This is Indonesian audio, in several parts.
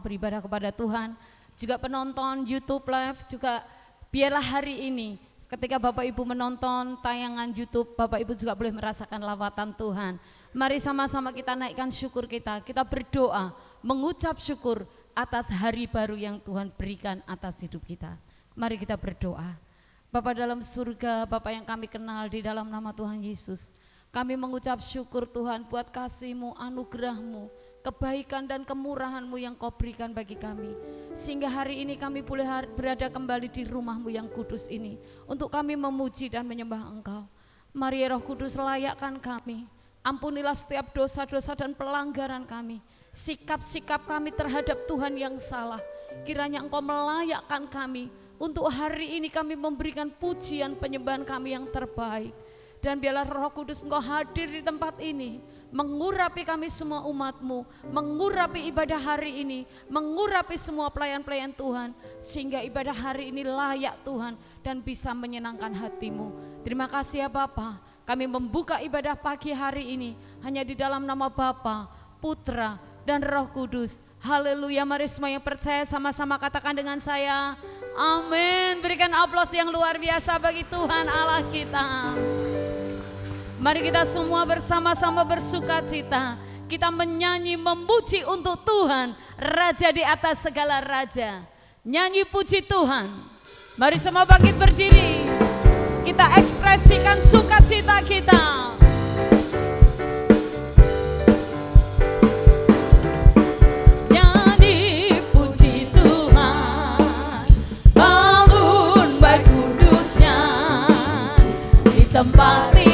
beribadah kepada Tuhan. Juga penonton YouTube Live juga biarlah hari ini ketika Bapak Ibu menonton tayangan YouTube, Bapak Ibu juga boleh merasakan lawatan Tuhan. Mari sama-sama kita naikkan syukur kita berdoa, mengucap syukur atas hari baru yang Tuhan berikan atas hidup kita. Mari kita berdoa. Bapa dalam surga, Bapa yang kami kenal di dalam nama Tuhan Yesus, kami mengucap syukur Tuhan buat kasih-Mu, anugerah-Mu, kebaikan dan kemurahan-Mu yang Kau berikan bagi kami. Sehingga hari ini kami boleh berada kembali di rumah-Mu yang kudus ini untuk kami memuji dan menyembah Engkau. Mari Roh Kudus layakkan kami, ampunilah setiap dosa-dosa dan pelanggaran kami, sikap-sikap kami terhadap Tuhan yang salah. Kiranya Engkau melayakkan kami untuk hari ini kami memberikan pujian penyembahan kami yang terbaik. Dan biarlah Roh Kudus Engkau hadir di tempat ini, mengurapi kami semua umat-Mu, mengurapi ibadah hari ini, mengurapi semua pelayan-pelayan Tuhan, sehingga ibadah hari ini layak Tuhan dan bisa menyenangkan hati-Mu. Terima kasih ya Bapa, kami membuka ibadah pagi hari ini hanya di dalam nama Bapa, Putra, dan Roh Kudus. Haleluya, mari semua yang percaya sama-sama katakan dengan saya, amin. Berikan aplaus yang luar biasa bagi Tuhan Allah kita. Mari kita semua bersama-sama bersuka cita. Kita menyanyi memuji untuk Tuhan, Raja di atas segala raja. Nyanyi puji Tuhan. Mari semua bangkit berdiri. Kita ekspresikan sukacita kita. Nyanyi puji Tuhan, bangun baik kudusnya di tempat ini.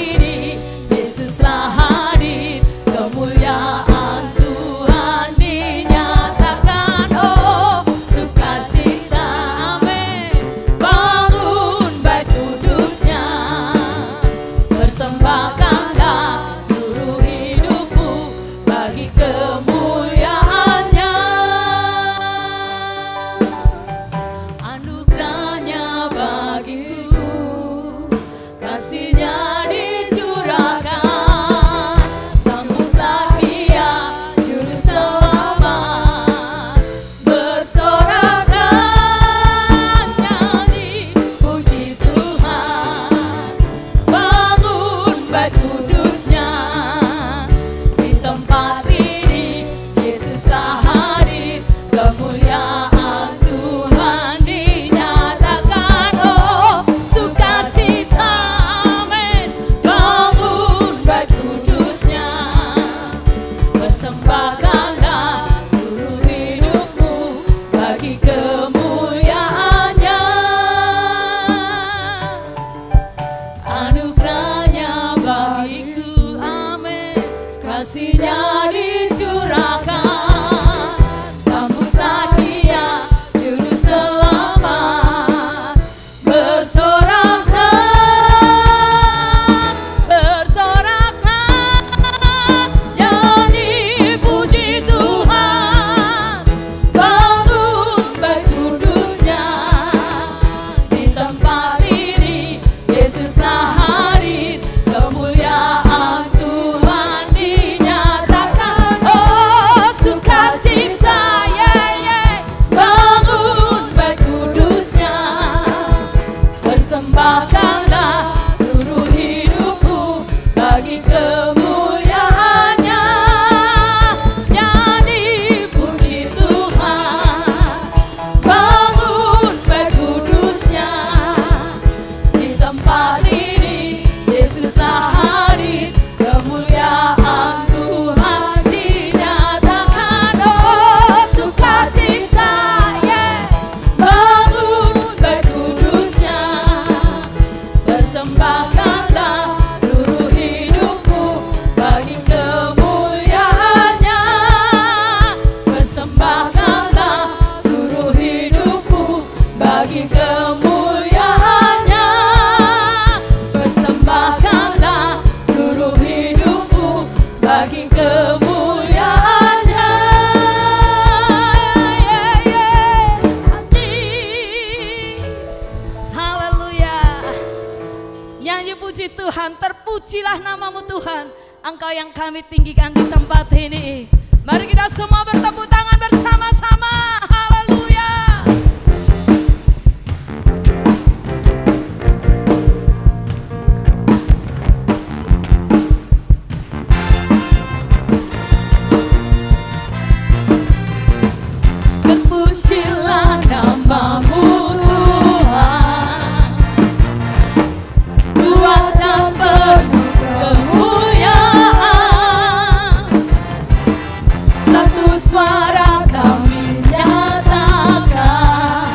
Kemuliaan Tuhan dinyatakan, oh sukacita, amin. Bangun bait kudusnya, persembahkanlah seluruh hidupmu bagi kemuliaannya. Anugerahnya bagiku, kasihnya dicurahkan. Tuhan, terpujilah namamu Tuhan. Engkau yang kami tinggikan di tempat ini. Mari kita semua bertepuk tangan bersama-sama. Haleluya. Terpujilah namamu Tuhan, kuat dan penuh kemuliaan. Satu suara kami nyatakan,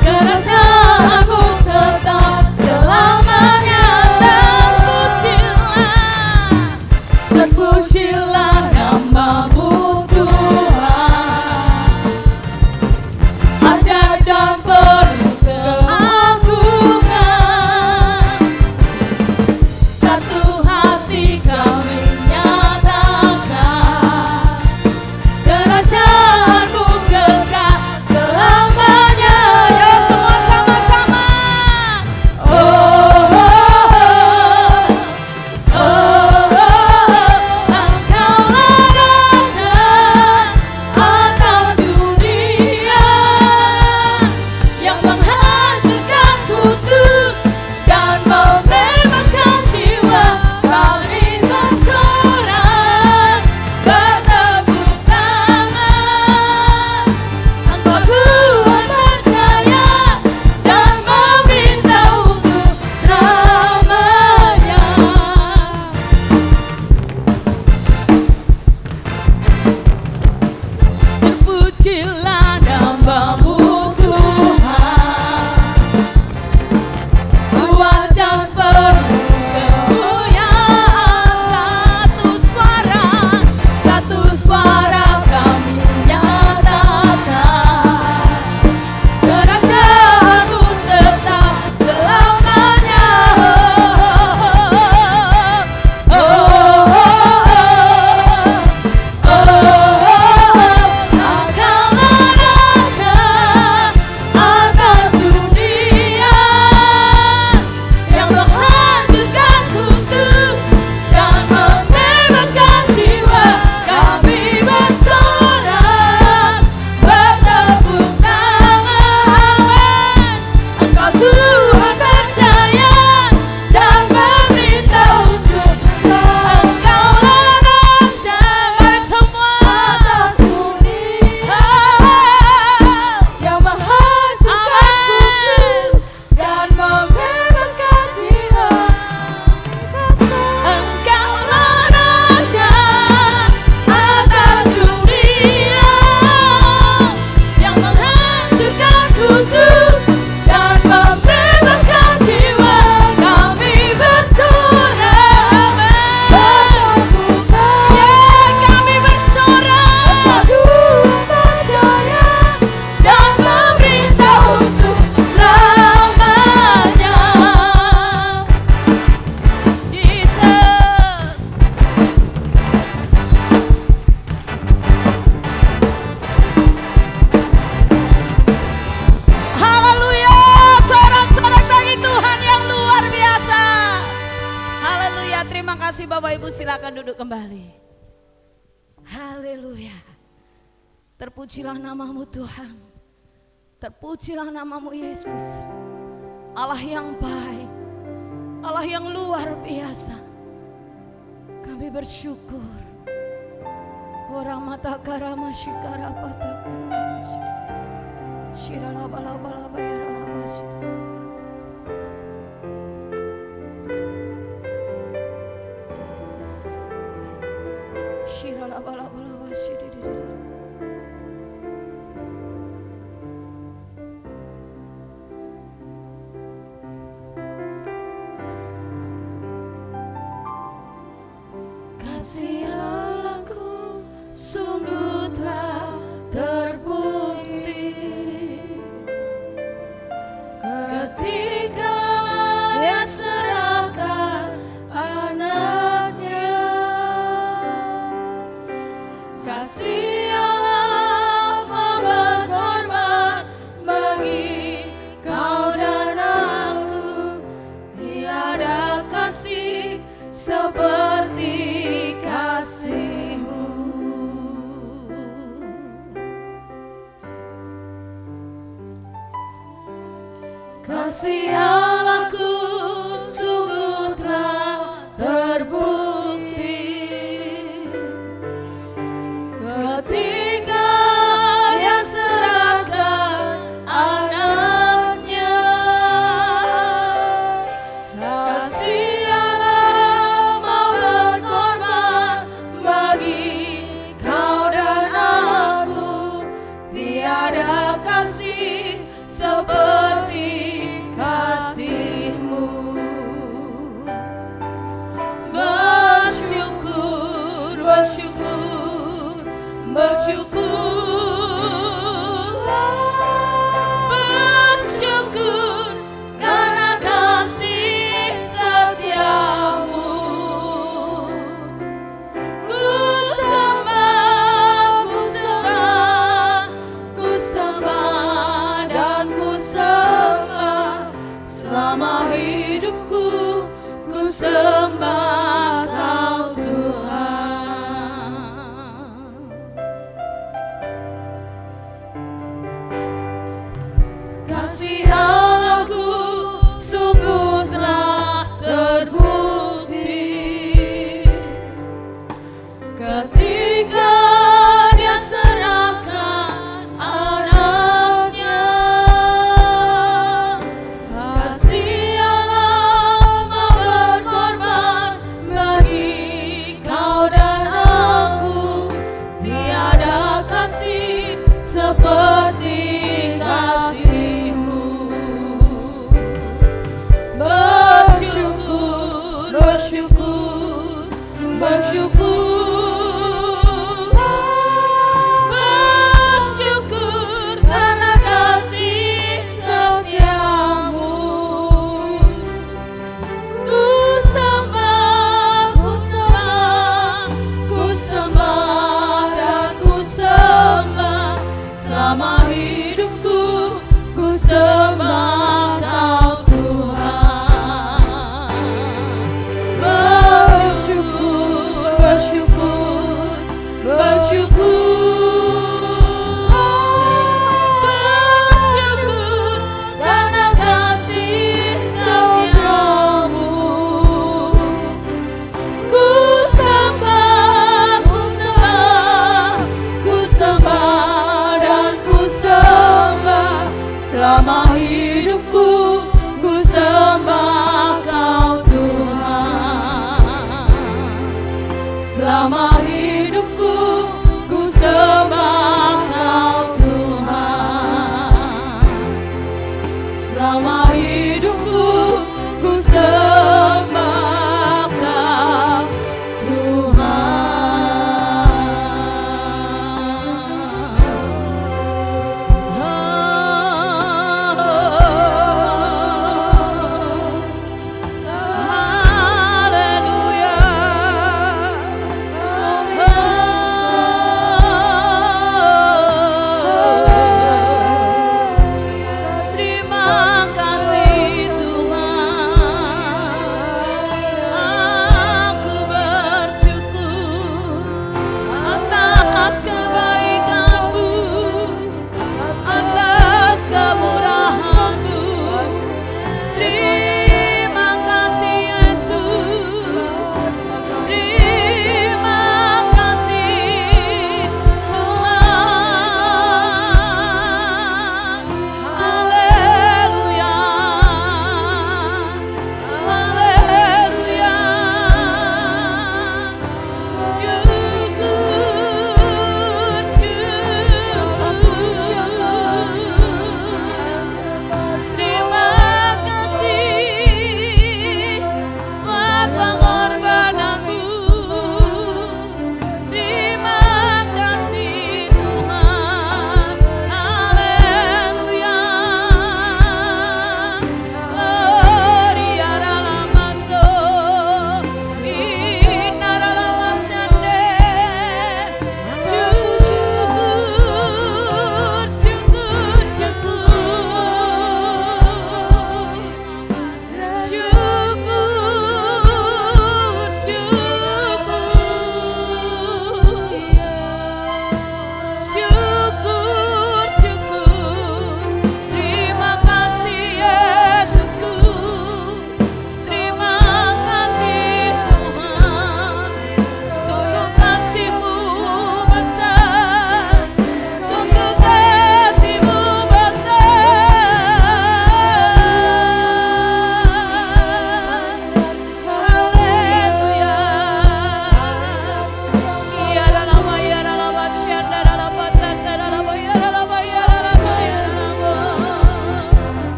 kerajaanmu tetap selamanya. Terpujilah, terpujilah namamu Tuhan, ajaib dan penuh keagungan. Satu hati kami nyatakan, kerajaanmu kekal selamanya. Ya semua sama-sama. Oh, oh, oh, oh, Engkaulah Raja atas dunia, yang menghancurkan kusuk dan membebaskan jiwa. Kami bersorak, bertepuk tangan. Engkau Tuhan percaya dan meminta untuk selamanya. Terpujilah namamu Tuhan, kuat dan penuh kemuliaan. Satu suara kami nyatakan, kerajaanmu tetap selamanya. Oh, oh, oh, oh, Engkaulah Raja atas dunia, yang menghancurkan kusuk dan membebaskan jiwa. Kami bersorak, bertepuk tangan. Engkau Tuhan percaya dan meminta untuk Engkaulah Raja. Mari semua atas dunia, yang menghancurkan kusuk dan membebaskan jiwa. Engkaulah Raja atas dunia, yang menghancurkan kusuk dan membebaskan jiwa. Kami bersorak, bertepuk tangan. Kami bersorak, Tuhan percaya dan meminta untuk selamanya. Jesus. Haleluya, sorak-sorak bagi Tuhan yang luar biasa. Haleluya, terima kasih Bapak Ibu, silakan duduk kembali. Haleluya. Terpujilah namamu Tuhan, terpujilah namamu Yesus. Allah yang baik, Allah yang luar biasa. Kami bersyukur. Orang mata karama shikara pataka. Shirala bala bala bayara laba shira. Jesus. Shirala bala bala shira. Kasih Allahku sungguh telah terbukti ketika Dia serahkan anaknya. Kasih Allah mau berkorban bagi kau dan aku. Tiada kasih seperti kasih-Mu. Kasih Allahku sungguh telah terbukti ketika Dia serahkan anaknya. Kasih Allah mau berkorban bagi kau dan aku. Tiada kasih seperti kasih-Mu. Bersyukur, bersyukur, bersyukurlah, bersyukur karena kasih setia-Mu. Ku sembah, ku sembah, ku sembah dan ku sembah selama hidupku. Ku sembah Kau Tuhan. Kasih Allahku sungguh telah terbukti ketika Dia serahkan anaknya. Kasih Allah mau berkorban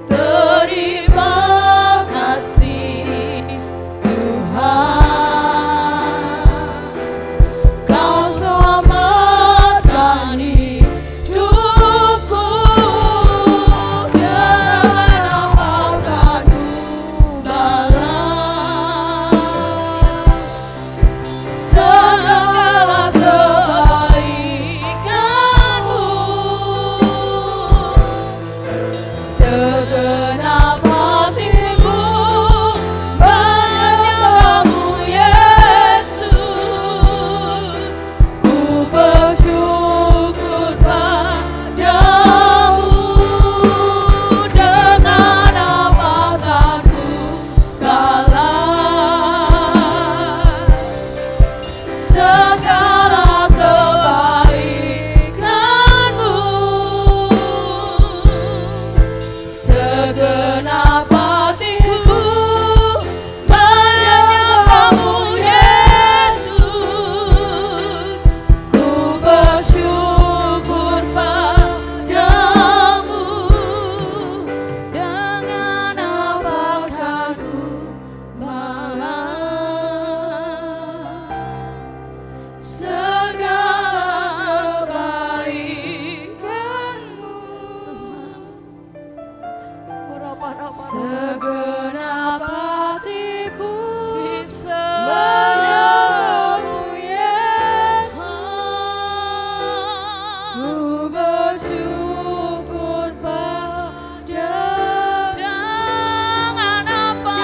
Terima Segenap hatiku menyembahmu Yesus, ku bersyukur dengan apa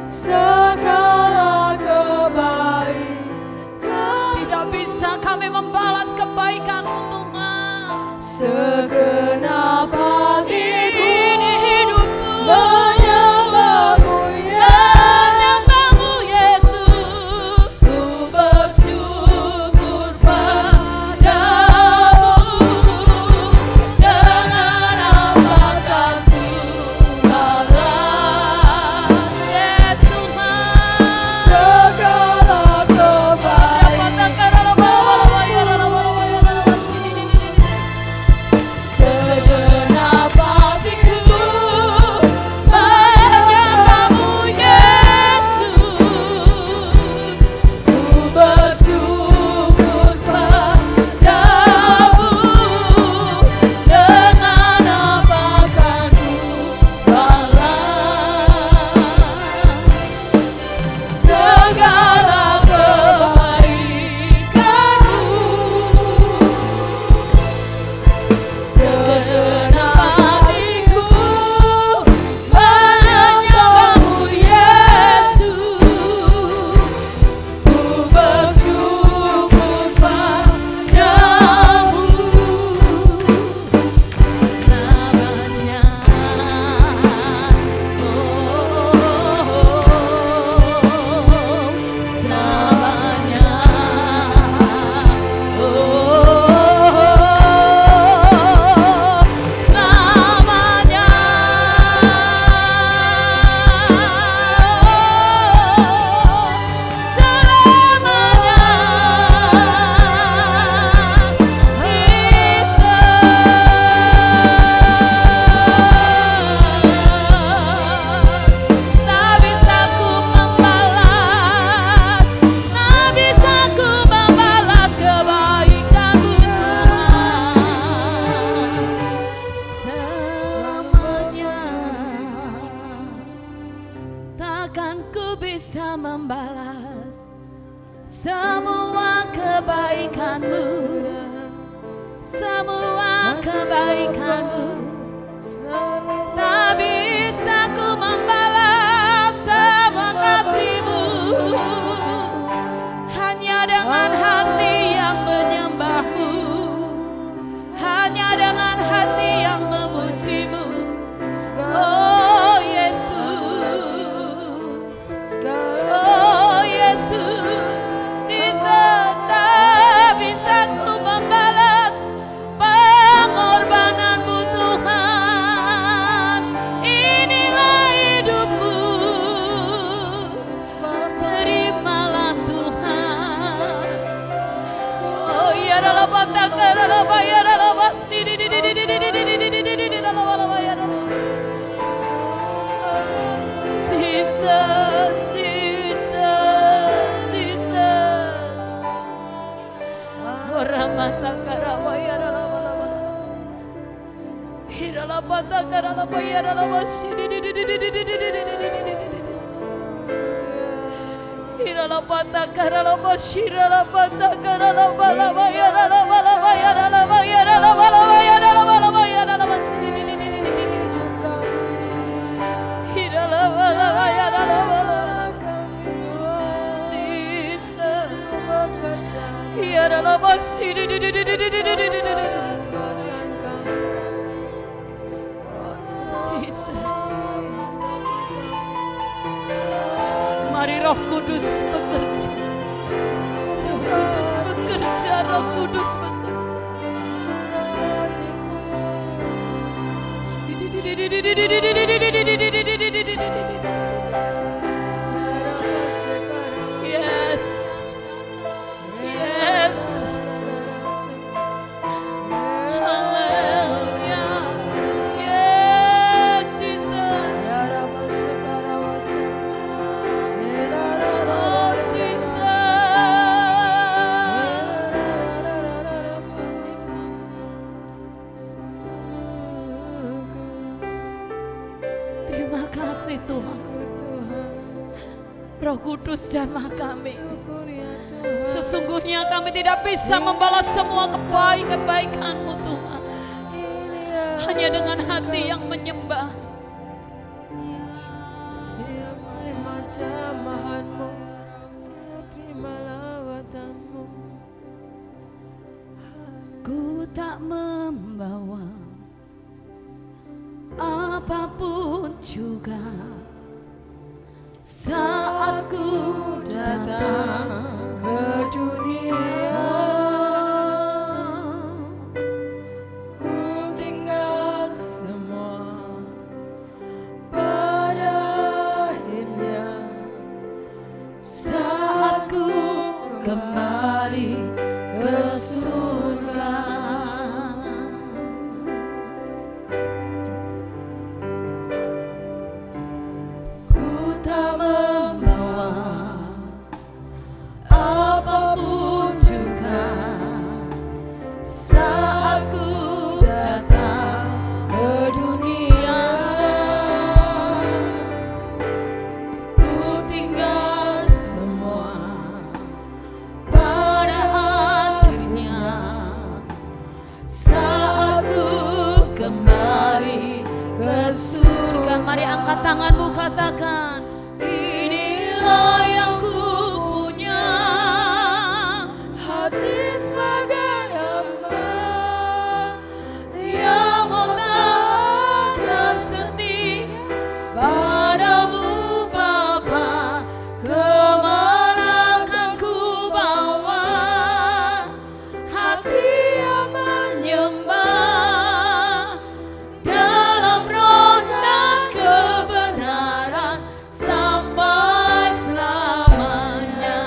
segala kebaikan. tidak bisa kami membalas kebaikan-Mu Tuhan. Segenap hatiku Ini hidupku menyembahmu menyembahmu Yesus. ku bersyukur padamu. Dengan apa kan ku balas Yes Tuhan. segala kebaikan. Segenap hatiku menyembahmu Yesus, ku bersyukur padamu. Dengan apa kan ku balas segala kebaikan-Mu. Segenap hatiku menyembahmu Yesus, ku bersyukur padamu. Namanya, selamanya, selamanya, tak bisa ku membalas, tak bisa ku membalas kebaikan-Mu Tuhan. Selamanya takkan ku bisa membalas semua kebaikan-Mu, semua kebaikan-Mu. Tak bisa ku membalas semua kasih-Mu. Hanya dengan hati yang menyembah-Mu, hanya dengan hati yang memuji-Mu. Oh Yesus, oh Yesus, tak bisa ku membalas pengorbanan-Mu Tuhan. Inilah hidupku, terimalah Tuhan. Oh ya dalam batang dalam bayar dalam pasti di dalam bayar. Jesus, Jesus, Jesus. Orang mata karawaya dalam hirala mata dalam bayar dalam pasti hirala mata dalam pasti hirala mata dalam bayar dalam bayar dalam bayar dalam bayar dalam bayar dalam Mari Roh Kudus bekerja. Roh Kudus bekerja, Roh Kudus bekerja. Yes. Yes. Hallelujah. Yes, Jesus. Oh, Jesus. Roh Kudus jamah kami. Sesungguhnya kami tidak bisa membalas semua kebaikan-Mu Tuhan, hanya dengan hati yang menyembah. Siap terima jamahan-Mu, siap terima lawatan-Mu. Ku tak membawa apapun juga saat ku datang ke dunia. Ku tinggal semua pada akhirnya saat ku kembali ke surga. Ku tak membawa apapun juga saat ku datang ke dunia. Ku tinggal semua pada akhirnya saat ku kembali ke surga. Mari angkat tanganmu, katakan, inilah yang ku punya, hati sebagai hamba yang mau taat dan setia padamu Bapa. Kemana kan ku bawa hati yang menyembah dalam roh dan kebenaran sampai selamanya.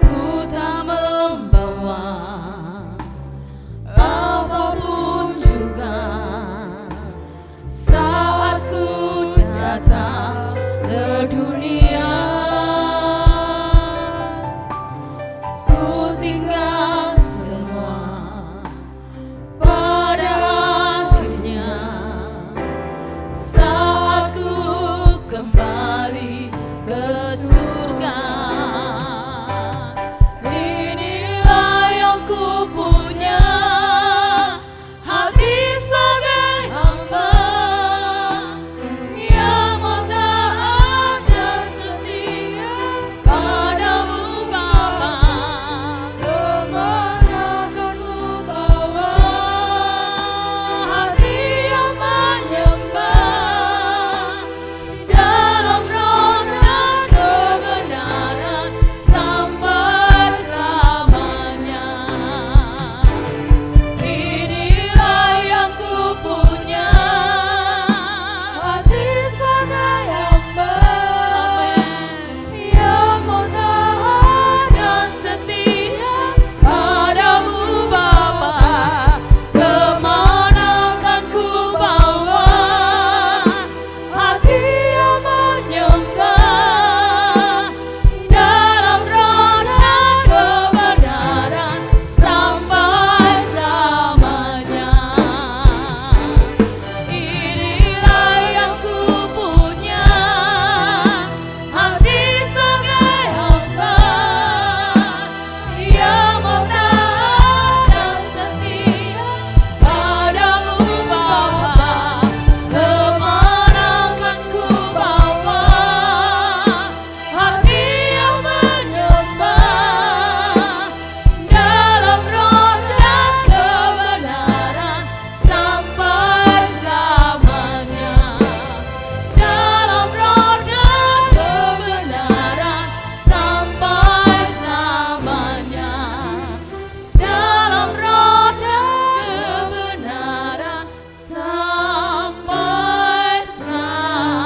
Ku tak membawa apapun juga saat ku datang ke dunia. Ku tinggal semua pada akhirnya saat ku kembali ke surga. Inilah yang ku punya, hati sebagai hamba yang mau taat dan setia padamu Bapa. kemana kan ku bawa Hati yang menyembah dalam roh dan kebenaran sampai selamanya. Inilah yang ku punya, hati sebagai hamba yang mau taat dan setia padamu Bapa. Kemana kan ku bawa hati yang menyembah dalam roh dan kebenaran sampai selamanya. Inilah yang ku punya, hati sebagai hamba yang mau taat dan setia padamu Bapa. Kemana kan ku bawa hati yang menyembah dalam roh dan kebenaran sampai selamanya. Dalam roh dan kebenaran sampai selamanya. Dalam roh dan kebenaran sampai selamanya.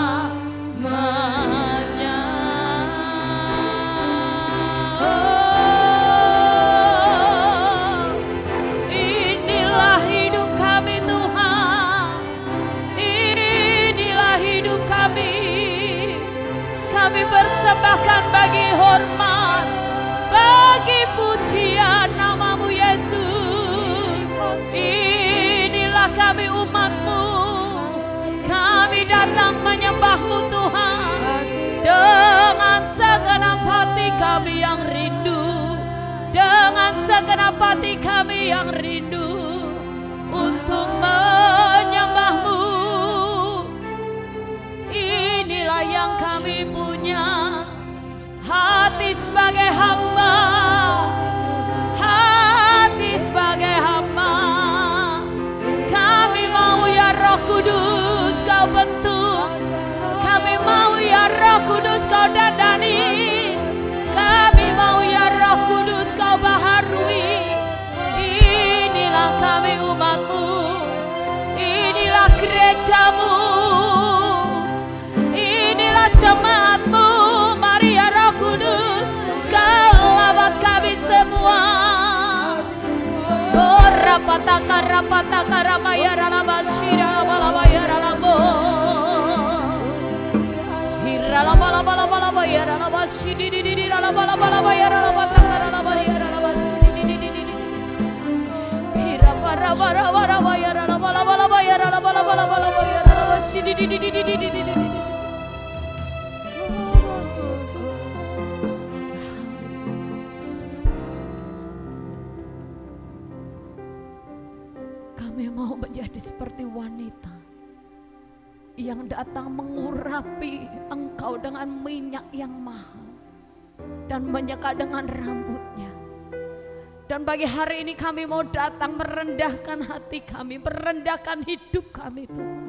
Inilah hidup kami Tuhan, inilah hidup kami. Kami persembahkan bagi hormat, bagi pujian nama-Mu Yesus. Inilah kami umat-Mu datang menyembah-Mu Tuhan. Dengan segenap hati kami yang rindu, dengan segenap hati kami yang rindu untuk menyembah-Mu. Inilah yang kami punya, hati sebagai hamba, hati sebagai hamba. Kami mau ya Roh Kudus Kau bentuk, kami mau ya Roh Kudus Kau dandani, kami mau ya Roh Kudus Kau baharui. Inilah kami umat-Mu, inilah gereja-Mu, inilah jemaat-Mu. Mari ya Roh Kudus Kau lawat kami semua. Rapataka ramaya ralabashira balabaya ralabo. Hiralabalabalabalabaya ralabashidi didi ralabalabaya ralabataka ralabaya ralabashidi. Hiraparabarabaya ralabalabaya ralabalabaya ralabashidi didi. Kami mau menjadi seperti wanita yang datang mengurapi Engkau dengan minyak yang mahal dan menyeka dengan rambutnya. Dan bagi hari ini kami mau datang merendahkan hati kami, merendahkan hidup kami Tuhan.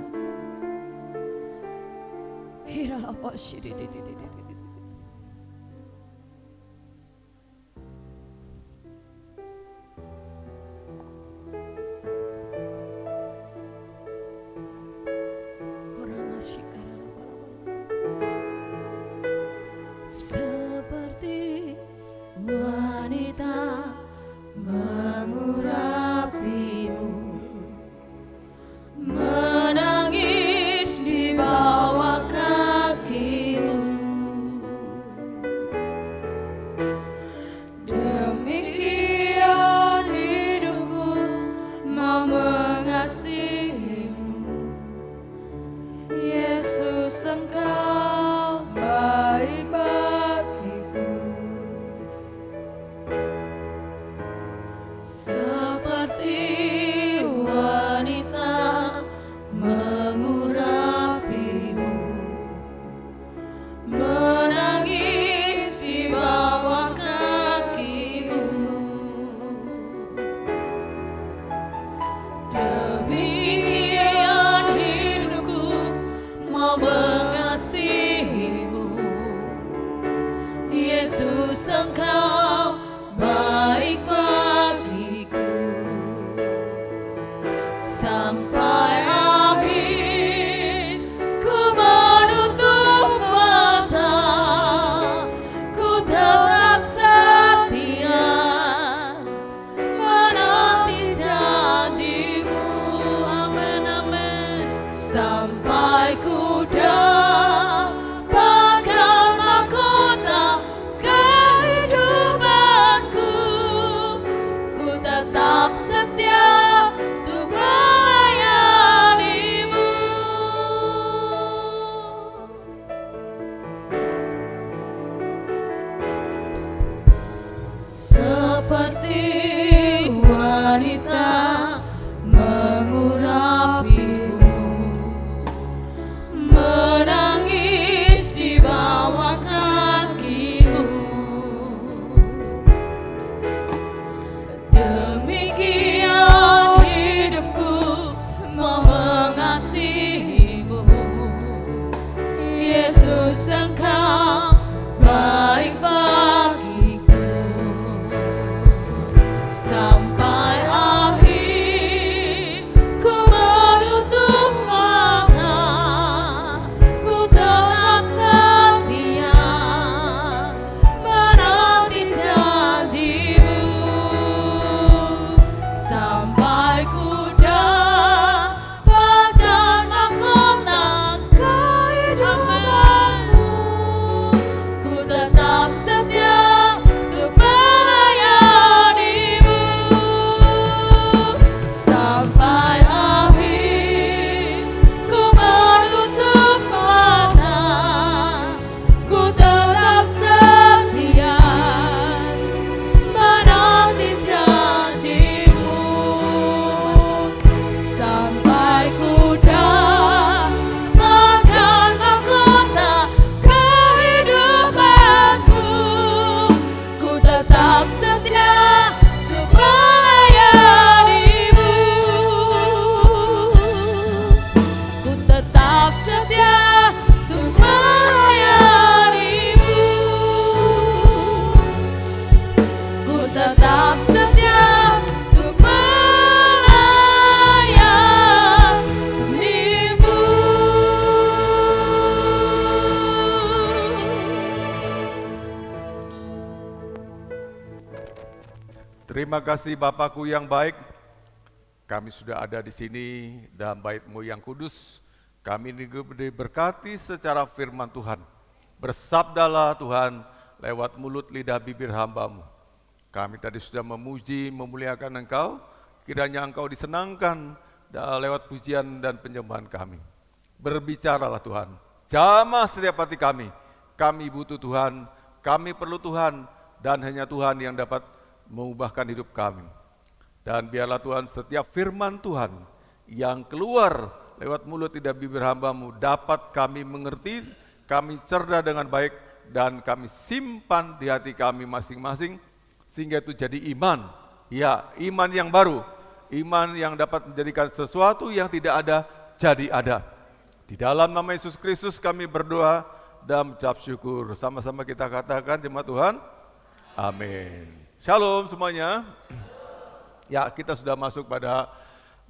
Seperti wanita mengurapi-Mu, menangis di bawah kaki-Mu. Demikian hidupku mau mengasihi-Mu, Yesus Engkau baik bagiku. Seperti wanita mengurapi-Mu, menangis di bawah kaki-Mu. Demikian hidupku mau mengasihi-Mu, Yesus Engkau baik bagiku. Sampai akhir ku menutup mata, ku tetap setia menanti janji-Mu. Amin, amin. Sampai ku dapatkan mahkota kehidupan Terima kasih Bapakku yang baik, kami sudah ada di sini dalam bait-Mu yang kudus. Kami diberkati secara firman Tuhan. Bersabdalah Tuhan lewat mulut lidah bibir hamba-Mu. Kami tadi sudah memuji, memuliakan Engkau, kiranya Engkau disenangkan lewat pujian dan penyembahan kami. Berbicaralah Tuhan, jamah setiap hati kami butuh Tuhan, kami perlu Tuhan, dan hanya Tuhan yang dapat mengubahkan hidup kami. Dan biarlah Tuhan setiap firman Tuhan yang keluar lewat mulut lidah bibir hamba-Mu dapat kami mengerti, kami cerna dengan baik, dan kami simpan di hati kami masing-masing, sehingga itu jadi iman, ya iman yang baru, iman yang dapat menjadikan sesuatu yang tidak ada jadi ada. Di dalam nama Yesus Kristus kami berdoa dan mengucap syukur. Sama-sama kita katakan jemaat Tuhan, amin. Shalom semuanya. Ya, kita sudah masuk pada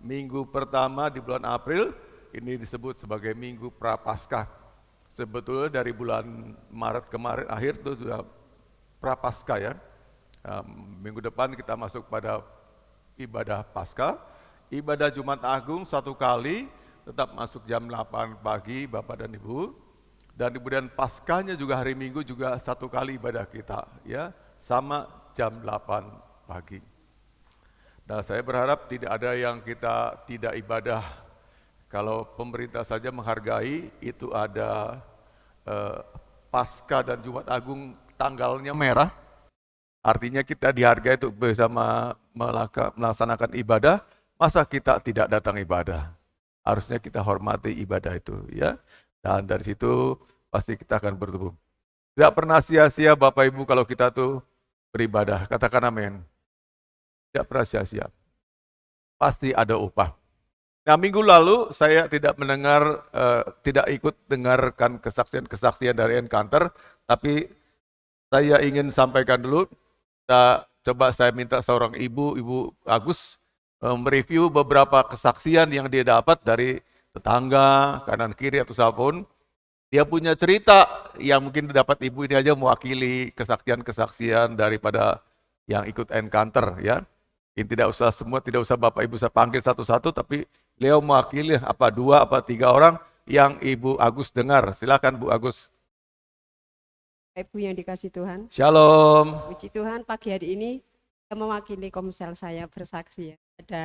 minggu pertama di bulan April. Ini disebut sebagai minggu Prapaskah. Sebetulnya dari bulan Maret kemarin akhir itu sudah Prapaskah ya. Minggu depan kita masuk pada ibadah Paskah. Ibadah Jumat Agung 1 kali, tetap masuk jam 8 pagi Bapak dan Ibu. Dan kemudian Paskahnya juga hari Minggu juga 1 kali ibadah kita ya, sama jam 8 pagi. Nah, saya berharap tidak ada yang kita tidak ibadah. Kalau pemerintah saja menghargai, itu ada Paskah dan Jumat Agung tanggalnya merah. Artinya kita dihargai untuk bersama melaksanakan ibadah, masa kita tidak datang ibadah? Harusnya kita hormati ibadah itu ya. Dan dari situ pasti kita akan bertumbuh. Tidak pernah sia-sia Bapak Ibu kalau kita tuh beribadah. Katakan amin. Tidak pernah sia-sia. Pasti ada upah. Nah, minggu lalu saya tidak mendengar, tidak ikut dengarkan kesaksian-kesaksian dari Encounter, tapi saya ingin sampaikan dulu. Coba saya minta seorang Ibu Agus mereview beberapa kesaksian yang dia dapat dari tetangga, kanan kiri atau siapapun. Dia punya cerita yang mungkin dapat Ibu ini aja mewakili kesaksian-kesaksian daripada yang ikut Encounter ya. Ini tidak usah Bapak Ibu saya panggil satu-satu, tapi beliau mewakili 2 atau 3 orang yang Ibu Agus dengar. Silakan Bu Agus. Ibu yang dikasih Tuhan. Shalom. Puji Tuhan, pagi hari ini saya mewakili komsel saya bersaksi ya. Ada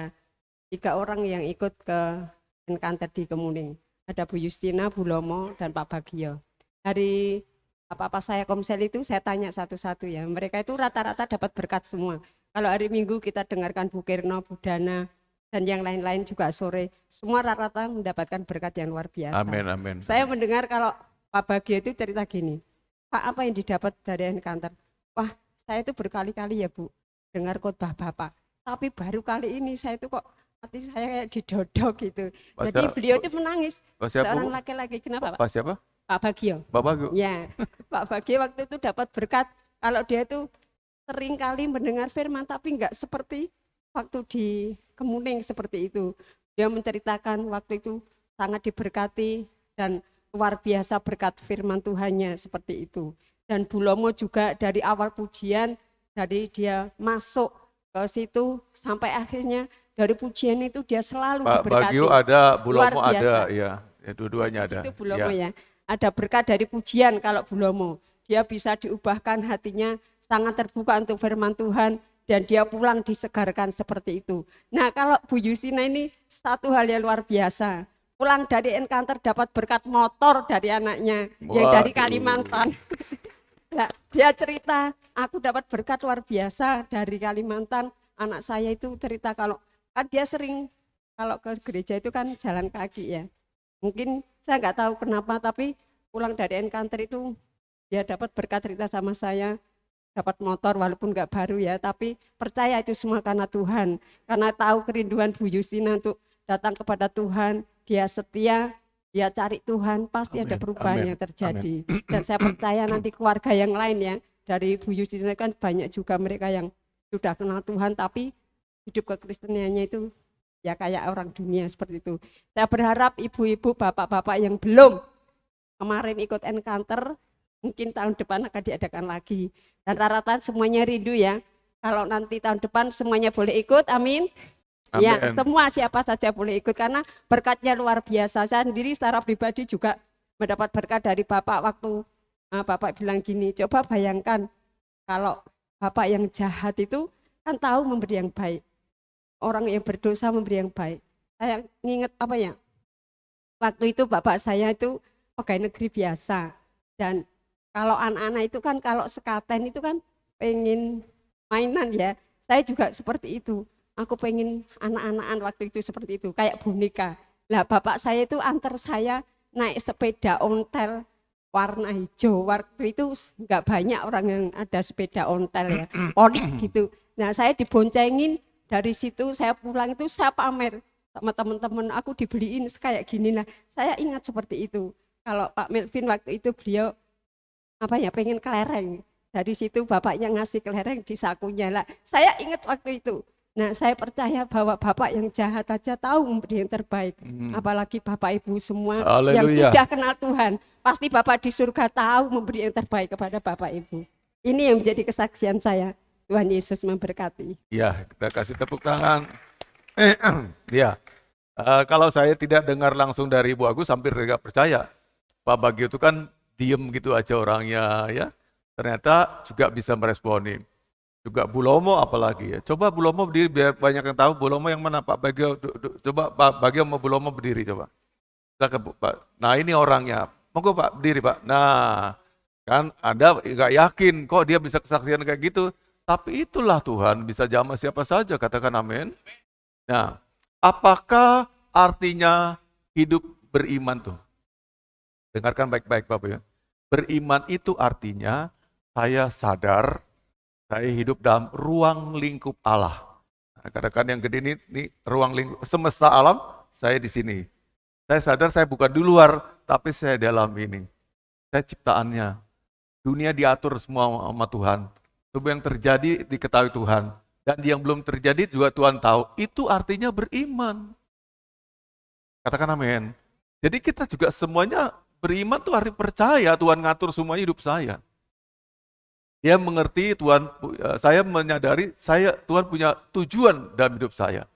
3 orang yang ikut ke Encounter di Kemuning. Ada Bu Justina, Bu Lomo, dan Pak Bagio. Dari apa-apa saya komsel itu saya tanya satu-satu ya. Mereka itu rata-rata dapat berkat semua. Kalau hari Minggu kita dengarkan Bu Kirno, Bu Dana, dan yang lain-lain juga sore. Semua rata-rata mendapatkan berkat yang luar biasa. Amin, amin. Saya mendengar kalau Pak Bagio itu cerita gini, Pak, apa yang didapat dari Encounter? Wah, saya itu berkali-kali ya Bu, dengar khotbah Bapak. Tapi baru kali ini saya itu kok hati saya kayak didodok gitu. Jadi beliau itu menangis. Seorang laki-laki. Kenapa Pak? Pak siapa? Pak Bagio. Pak Bagio? Ya, Pak Bagio waktu itu dapat berkat. Kalau dia itu sering kali mendengar firman, tapi enggak seperti waktu di Kemuning seperti itu. Dia menceritakan waktu itu sangat diberkati dan luar biasa berkat firman Tuhannya seperti itu. Dan Bu Lomo juga dari awal pujian, dari dia masuk ke situ sampai akhirnya dari pujian itu dia selalu Pak diberkati. Bagio ada, Bu Lomo ada, ya dua-duanya ada. Itu Bu Lomo ya. Ada berkat dari pujian kalau Bu Lomo. Dia bisa diubahkan hatinya, sangat terbuka untuk firman Tuhan, dan dia pulang disegarkan seperti itu. Nah, kalau Bu Yusina ini satu hal yang luar biasa. Pulang dari Encounter dapat berkat motor dari anaknya yang dari Kalimantan. Nah, dia cerita, aku dapat berkat luar biasa dari Kalimantan. Anak saya itu cerita kalau kan dia sering kalau ke gereja itu kan jalan kaki ya. Mungkin saya nggak tahu kenapa, tapi pulang dari Encounter itu dia dapat berkat, cerita sama saya, dapat motor walaupun nggak baru ya, tapi percaya itu semua karena Tuhan. Karena tahu kerinduan Bu Justina untuk datang kepada Tuhan, dia setia, dia cari Tuhan, pasti ada perubahan yang terjadi. Dan saya percaya nanti keluarga yang lain ya, dari Bu Justina kan banyak juga mereka yang sudah kenal Tuhan, tapi hidup kekristenannya itu ya kayak orang dunia seperti itu. Saya berharap ibu-ibu, bapak-bapak yang belum kemarin ikut Encounter, mungkin tahun depan akan diadakan lagi. Dan rata-rata semuanya rindu ya, kalau nanti tahun depan semuanya boleh ikut, amin. Ya, Amin. semua siapa saja boleh ikut karena berkatnya luar biasa. Saya sendiri secara pribadi juga mendapat berkat dari Bapak waktu Bapak bilang gini, coba bayangkan kalau Bapak yang jahat itu kan tahu memberi yang baik. Orang yang berdosa memberi yang baik. Saya nginget apa ya? Waktu itu bapak saya itu pegawai negeri biasa. Dan kalau anak-anak itu kan kalau sekaten itu kan pengen mainan ya. Saya juga seperti itu. Aku pengen anak-anakan waktu itu seperti itu, kayak boneka. Lah bapak saya itu antar saya naik sepeda ontel warna hijau. Waktu itu nggak banyak orang yang ada sepeda ontel ya, onik gitu. Nah saya diboncengin, dari situ saya pulang itu saya pamer sama teman-teman, aku dibeliin kayak gini. Nah saya ingat seperti itu. Kalau Pak Melvin waktu itu beliau apa ya pengen kelereng. Dari situ bapaknya ngasih kelereng di sakunya lah. Saya ingat waktu itu. Nah saya percaya bahwa bapak yang jahat aja tahu memberi yang terbaik. Apalagi bapak ibu semua yang Haleluya. sudah kenal Tuhan. Pasti bapak di surga tahu memberi yang terbaik kepada bapak ibu. Ini yang menjadi kesaksian saya. Tuhan Yesus memberkati. Ya, kita kasih tepuk tangan. Ya, kalau saya tidak dengar langsung dari Ibu Agus, hampir tidak percaya. Pak Bagio itu kan diem gitu aja orangnya, ya. Ternyata juga bisa meresponi. Juga Bu Lomo apalagi ya. Coba Bu Lomo berdiri biar banyak yang tahu Bu Lomo yang mana Pak Bagio. Coba Pak Bagio sama Bu Lomo berdiri coba. Silakan Bu, Pak. Nah ini orangnya. Monggo Pak berdiri Pak. Nah kan Anda nggak yakin kok dia bisa kesaksian kayak gitu. Tapi itulah Tuhan bisa jamah siapa saja, katakan amin. Nah, apakah artinya hidup beriman tuh? Dengarkan baik-baik Bapak ya. Beriman itu artinya saya sadar saya hidup dalam ruang lingkup Allah. Nah, katakan yang gede ini ruang lingkup semesta alam, saya di sini. Saya sadar saya bukan di luar, tapi saya dalam ini. Saya ciptaannya. Dunia diatur semua sama Tuhan. Semua yang terjadi diketahui Tuhan. Dan yang belum terjadi juga Tuhan tahu. Itu artinya beriman. Katakan amin. Jadi kita juga semuanya beriman tuh arti percaya Tuhan ngatur semua hidup saya. Dia mengerti Tuhan, saya menyadari Tuhan punya tujuan dalam hidup saya.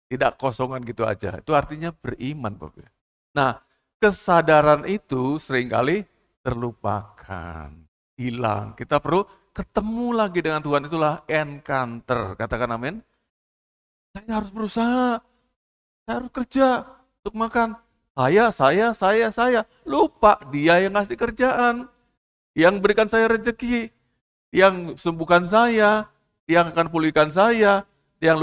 Tidak kosongan gitu aja. Itu artinya beriman, Bapak. Nah, kesadaran itu seringkali terlupakan, hilang. Kita perlu ketemu lagi dengan Tuhan, itulah encounter. Katakan amin. Saya harus berusaha, saya harus kerja untuk makan. Saya. Lupa dia yang ngasih kerjaan, yang berikan saya rezeki, yang sembuhkan saya, yang akan pulihkan saya, yang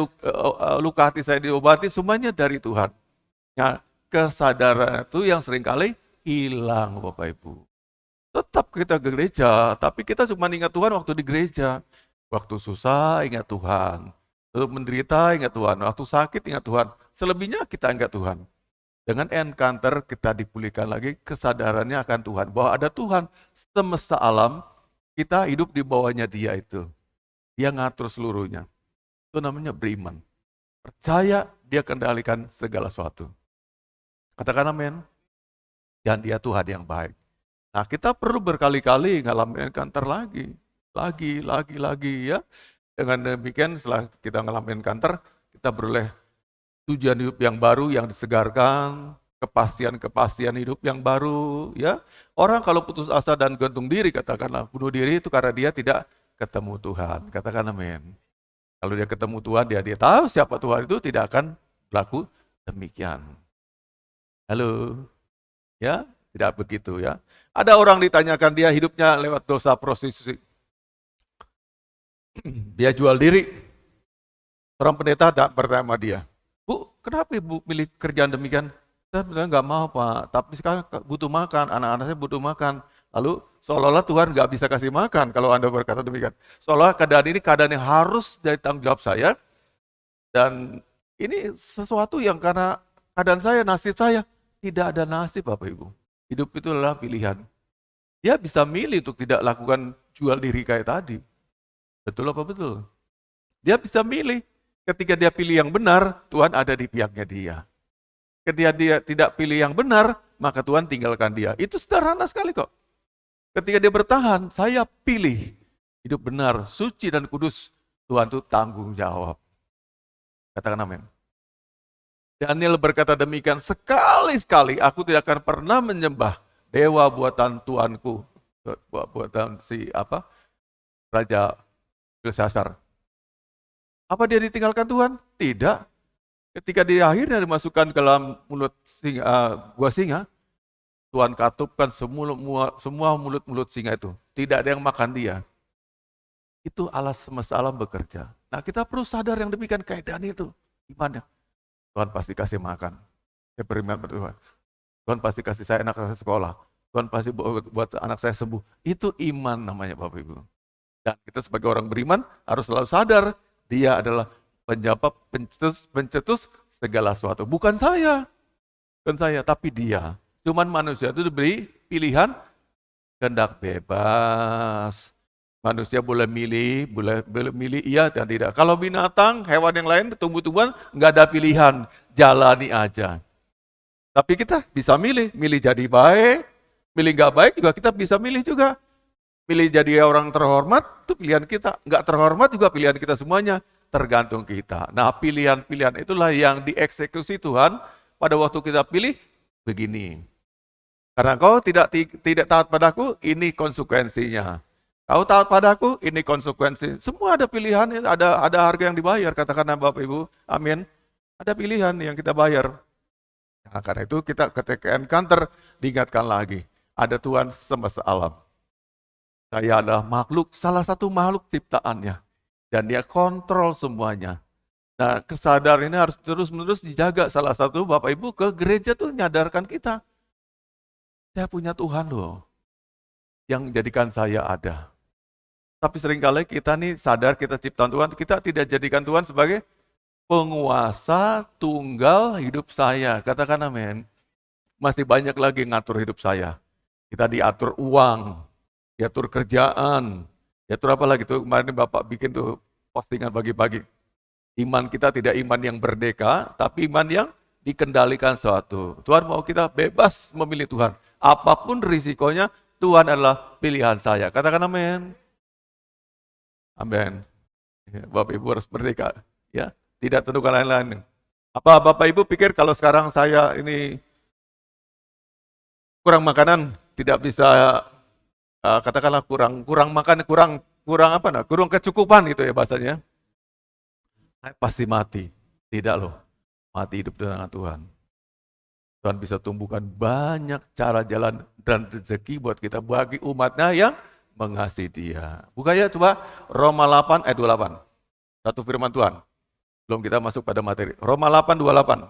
luka hati saya diobati, semuanya dari Tuhan. Nah, kesadaran itu yang seringkali hilang Bapak Ibu. Tetap kita ke gereja, tapi kita cuma ingat Tuhan waktu di gereja. Waktu susah ingat Tuhan. Waktu menderita ingat Tuhan. Waktu sakit ingat Tuhan. Selebihnya kita ingat Tuhan. Dengan encounter kita dipulihkan lagi kesadarannya akan Tuhan. Bahwa ada Tuhan semesta alam, kita hidup di bawahnya dia itu. Dia ngatur seluruhnya. Itu namanya beriman. Percaya dia kendalikan segala sesuatu. Katakan amin. Dan dia Tuhan yang baik. Nah kita perlu berkali-kali ngalamin encounter lagi ya. Dengan demikian setelah kita ngalamin encounter, kita beroleh tujuan hidup yang baru yang disegarkan, kepastian hidup yang baru ya. Orang kalau putus asa dan gantung diri, katakanlah bunuh diri itu karena dia tidak ketemu Tuhan. Katakan amin. Kalau dia ketemu Tuhan, dia tahu siapa Tuhan itu, tidak akan berlaku demikian. Halo. Ya, tidak begitu ya. Ada orang ditanyakan dia hidupnya lewat dosa prostitusi. Dia jual diri. Orang pendeta tak bertanya sama dia, "Bu, kenapa Ibu milih kerjaan demikian?" "Saya sebenarnya nggak mau Pak, tapi sekarang butuh makan, anak-anak saya butuh makan." Lalu seolah-olah Tuhan nggak bisa kasih makan kalau Anda berkata demikian. Seolah keadaan ini keadaan yang harus jadi tanggung jawab saya, dan ini sesuatu yang karena keadaan saya, nasib saya. Tidak ada nasib Bapak Ibu. Hidup itu adalah pilihan. Dia bisa milih untuk tidak lakukan jual diri kayak tadi. Betul apa betul? Dia bisa milih. Ketika dia pilih yang benar, Tuhan ada di pihaknya dia. Ketika dia tidak pilih yang benar, maka Tuhan tinggalkan dia. Itu sederhana sekali kok. Ketika dia bertahan, saya pilih hidup benar, suci dan kudus. Tuhan itu tanggung jawab. Katakan amin. Daniel berkata demikian, sekali-sekali aku tidak akan pernah menyembah dewa buatan Tuanku, buatan Raja Belshazzar. Apa dia ditinggalkan Tuhan? Tidak. Ketika dia akhirnya dimasukkan ke dalam mulut gua singa, Tuhan katupkan semua mulut-mulut singa itu. Tidak ada yang makan dia. Itu Allah semesta alam bekerja. Nah, kita perlu sadar yang demikian kayak Daniel itu. Imannya. Tuhan pasti kasih makan. Saya beriman pada Tuhan. Tuhan pasti kasih saya anak saya sekolah. Tuhan pasti buat anak saya sembuh. Itu iman namanya Bapak Ibu. Dan kita sebagai orang beriman harus selalu sadar dia adalah pencetus segala sesuatu. Bukan saya, tapi dia. Cuman manusia itu diberi pilihan kehendak bebas. Manusia boleh milih iya dan tidak. Kalau binatang, hewan yang lain, tumbuh-tumbuhan, nggak ada pilihan, jalani aja. Tapi kita bisa milih jadi baik, milih nggak baik juga kita bisa milih juga. Milih jadi orang terhormat, itu pilihan kita. Nggak terhormat juga pilihan kita semuanya, tergantung kita. Nah, pilihan-pilihan itulah yang dieksekusi Tuhan pada waktu kita pilih begini. Karena kau tidak taat padaku, ini konsekuensinya. Kau taat padaku, ini konsekuensi. Semua ada pilihan, ada harga yang dibayar. Katakan Bapak Ibu, amin. Ada pilihan yang kita bayar. Nah, karena itu kita ketika encounter, diingatkan lagi. Ada Tuhan semesta alam. Saya adalah makhluk, salah satu makhluk ciptaannya. Dan dia kontrol semuanya. Nah, kesadaran ini harus terus-menerus dijaga. Salah satu Bapak Ibu ke gereja tuh nyadarkan kita. Saya punya Tuhan loh. Yang jadikan saya ada. Tapi seringkali kita nih sadar kita ciptaan Tuhan, kita tidak jadikan Tuhan sebagai penguasa tunggal hidup saya. Katakan amin. Masih banyak lagi ngatur hidup saya. Kita diatur uang, diatur kerjaan, diatur apa lagi tuh. Kemarin Bapak bikin tuh postingan pagi-pagi. Iman kita tidak iman yang merdeka, tapi iman yang dikendalikan suatu. Tuhan mau kita bebas memilih Tuhan. Apapun risikonya, Tuhan adalah pilihan saya. Katakan amin. Amin. Bapak Ibu harus merdeka, ya. Tidak tentukan lain-lain. Apa Bapak Ibu pikir kalau sekarang saya ini kurang makanan, tidak bisa katakanlah kurang makan, kurang kecukupan gitu ya bahasanya. Saya pasti mati. Tidak loh. Mati hidup dengan Tuhan. Tuhan bisa tumbuhkan banyak cara jalan dan rezeki buat kita bagi umatnya yang mengasihi dia. Buka ya coba Roma 8 ayat 28. Satu firman Tuhan. Belum kita masuk pada materi. Roma 8, 28.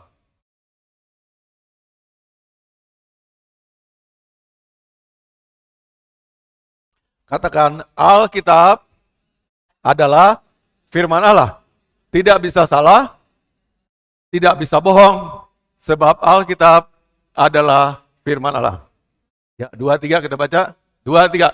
Katakan, Alkitab adalah firman Allah. Tidak bisa salah, tidak bisa bohong, sebab Alkitab adalah firman Allah. Ya, 2-3 kita baca. 2-3.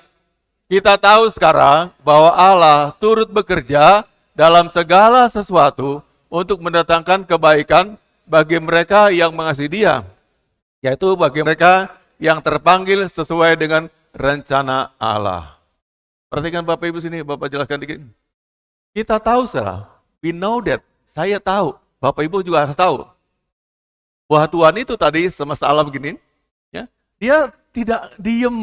Kita tahu sekarang bahwa Allah turut bekerja dalam segala sesuatu untuk mendatangkan kebaikan bagi mereka yang mengasihi Dia, yaitu bagi mereka yang terpanggil sesuai dengan rencana Allah. Perhatikan Bapak Ibu sini, Bapak jelaskan dikit. Kita tahu sekarang, we know that, saya tahu, Bapak Ibu juga harus tahu, bahwa Tuhan itu tadi semesta alam begini, ya, Dia tidak diem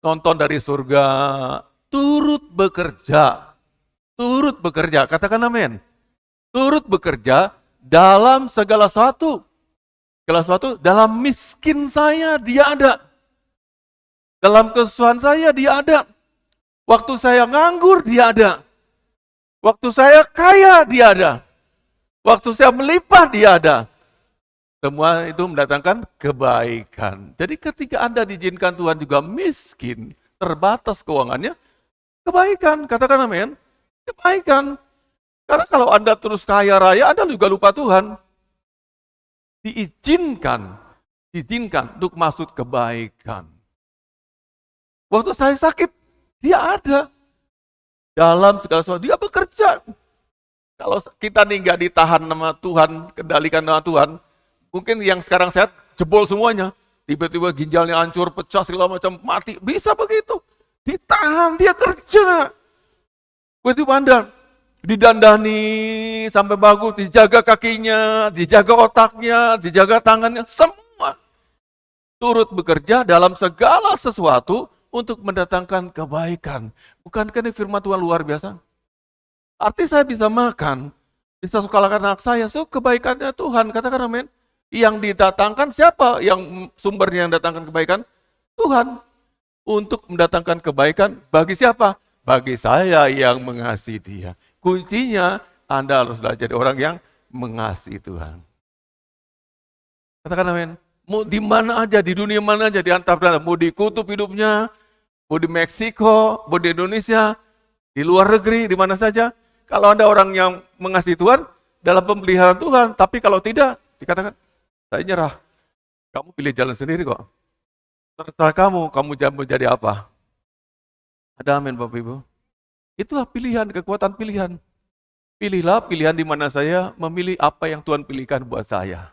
nonton dari surga, turut bekerja, katakan amin. Turut bekerja dalam segala sesuatu. Dalam miskin saya, Dia ada. Dalam kesusahan saya, Dia ada. Waktu saya nganggur, Dia ada. Waktu saya kaya, Dia ada. Waktu saya melimpah, Dia ada. Semua itu mendatangkan kebaikan. Jadi ketika Anda diizinkan Tuhan juga miskin, terbatas keuangannya, kebaikan. Katakan amin. Kebaikan. Karena kalau Anda terus kaya raya, Anda juga lupa Tuhan. Diizinkan untuk maksud kebaikan. Waktu saya sakit, Dia ada. Dalam segala sesuatu, Dia bekerja. Kalau kita nih nggak ditahan sama Tuhan, kendalikan sama Tuhan, mungkin yang sekarang sehat, jebol semuanya. Tiba-tiba ginjalnya hancur, pecah, segala macam, mati. Bisa begitu. Ditahan, Dia kerja. Begitu Anda. didandani sampai bagus, dijaga kakinya, dijaga otaknya, dijaga tangannya, semua turut bekerja dalam segala sesuatu untuk mendatangkan kebaikan. Bukankah ini firman Tuhan luar biasa? Arti saya bisa makan, bisa sekolahkan anak saya, kebaikannya Tuhan, katakan amin. Yang didatangkan siapa? Yang sumbernya yang datangkan kebaikan? Tuhan. Untuk mendatangkan kebaikan bagi siapa? Bagi saya yang mengasihi Dia. Kuncinya Anda harus belajar jadi orang yang mengasihi Tuhan. Katakan amin. Mau di mana aja, di dunia mana aja, di antara mau di kutub hidupnya, mau di Meksiko, mau di Indonesia, di luar negeri, di mana saja. Kalau Anda orang yang mengasihi Tuhan, dalam pemeliharaan Tuhan. Tapi kalau tidak, dikatakan, saya nyerah. Kamu pilih jalan sendiri kok. Terserah kamu mau jadi apa. Ada amin Bapak Ibu. Itulah pilihan, kekuatan pilihan. Pilihlah pilihan di mana saya memilih apa yang Tuhan pilihkan buat saya.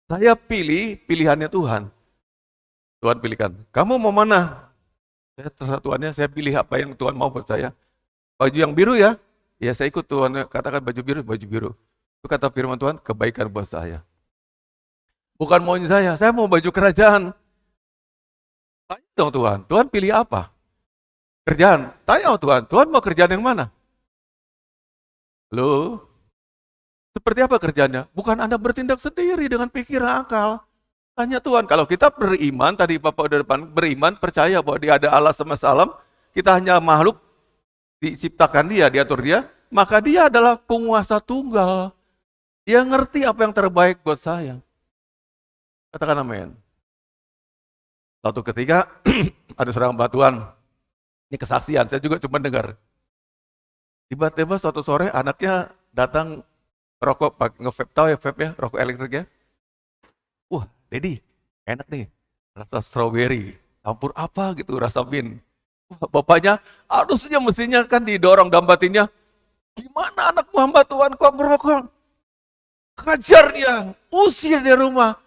Saya pilih pilihannya Tuhan. Tuhan pilihkan. Kamu mau mana? Saya terserah Tuhannya, saya pilih apa yang Tuhan mau buat saya. Baju yang biru ya? Ya saya ikut Tuhan, katakan baju biru. Itu kata firman Tuhan, kebaikan buat saya. Bukan maunya saya mau baju kerajaan. Tanya dong Tuhan pilih apa? Kerjaan. Tanya Tuhan mau kerjaan yang mana? Loh, seperti apa kerjanya? Bukan Anda bertindak sendiri dengan pikiran akal. Tanya Tuhan, kalau kita beriman, tadi Bapak udah depan, beriman, percaya bahwa Dia ada Allah semesta alam, kita hanya makhluk, diciptakan Dia, diatur Dia, maka Dia adalah penguasa tunggal. Dia ngerti apa yang terbaik buat saya. Katakan amin. Suatu ketika ada seorang hamba Tuhan, ini kesaksian, saya juga cuma dengar. Tiba-tiba suatu sore anaknya datang rokok, nge-vape, tahu ya vape ya, rokok elektrik ya. Wah, Dedi, enak nih, rasa strawberry, campur apa gitu, rasa mint. Wah, bapaknya, harusnya mestinya kan didorong dalam batinnya, gimana anakmu hamba Tuhan kok merokok? Kajar dia, usir dia rumah.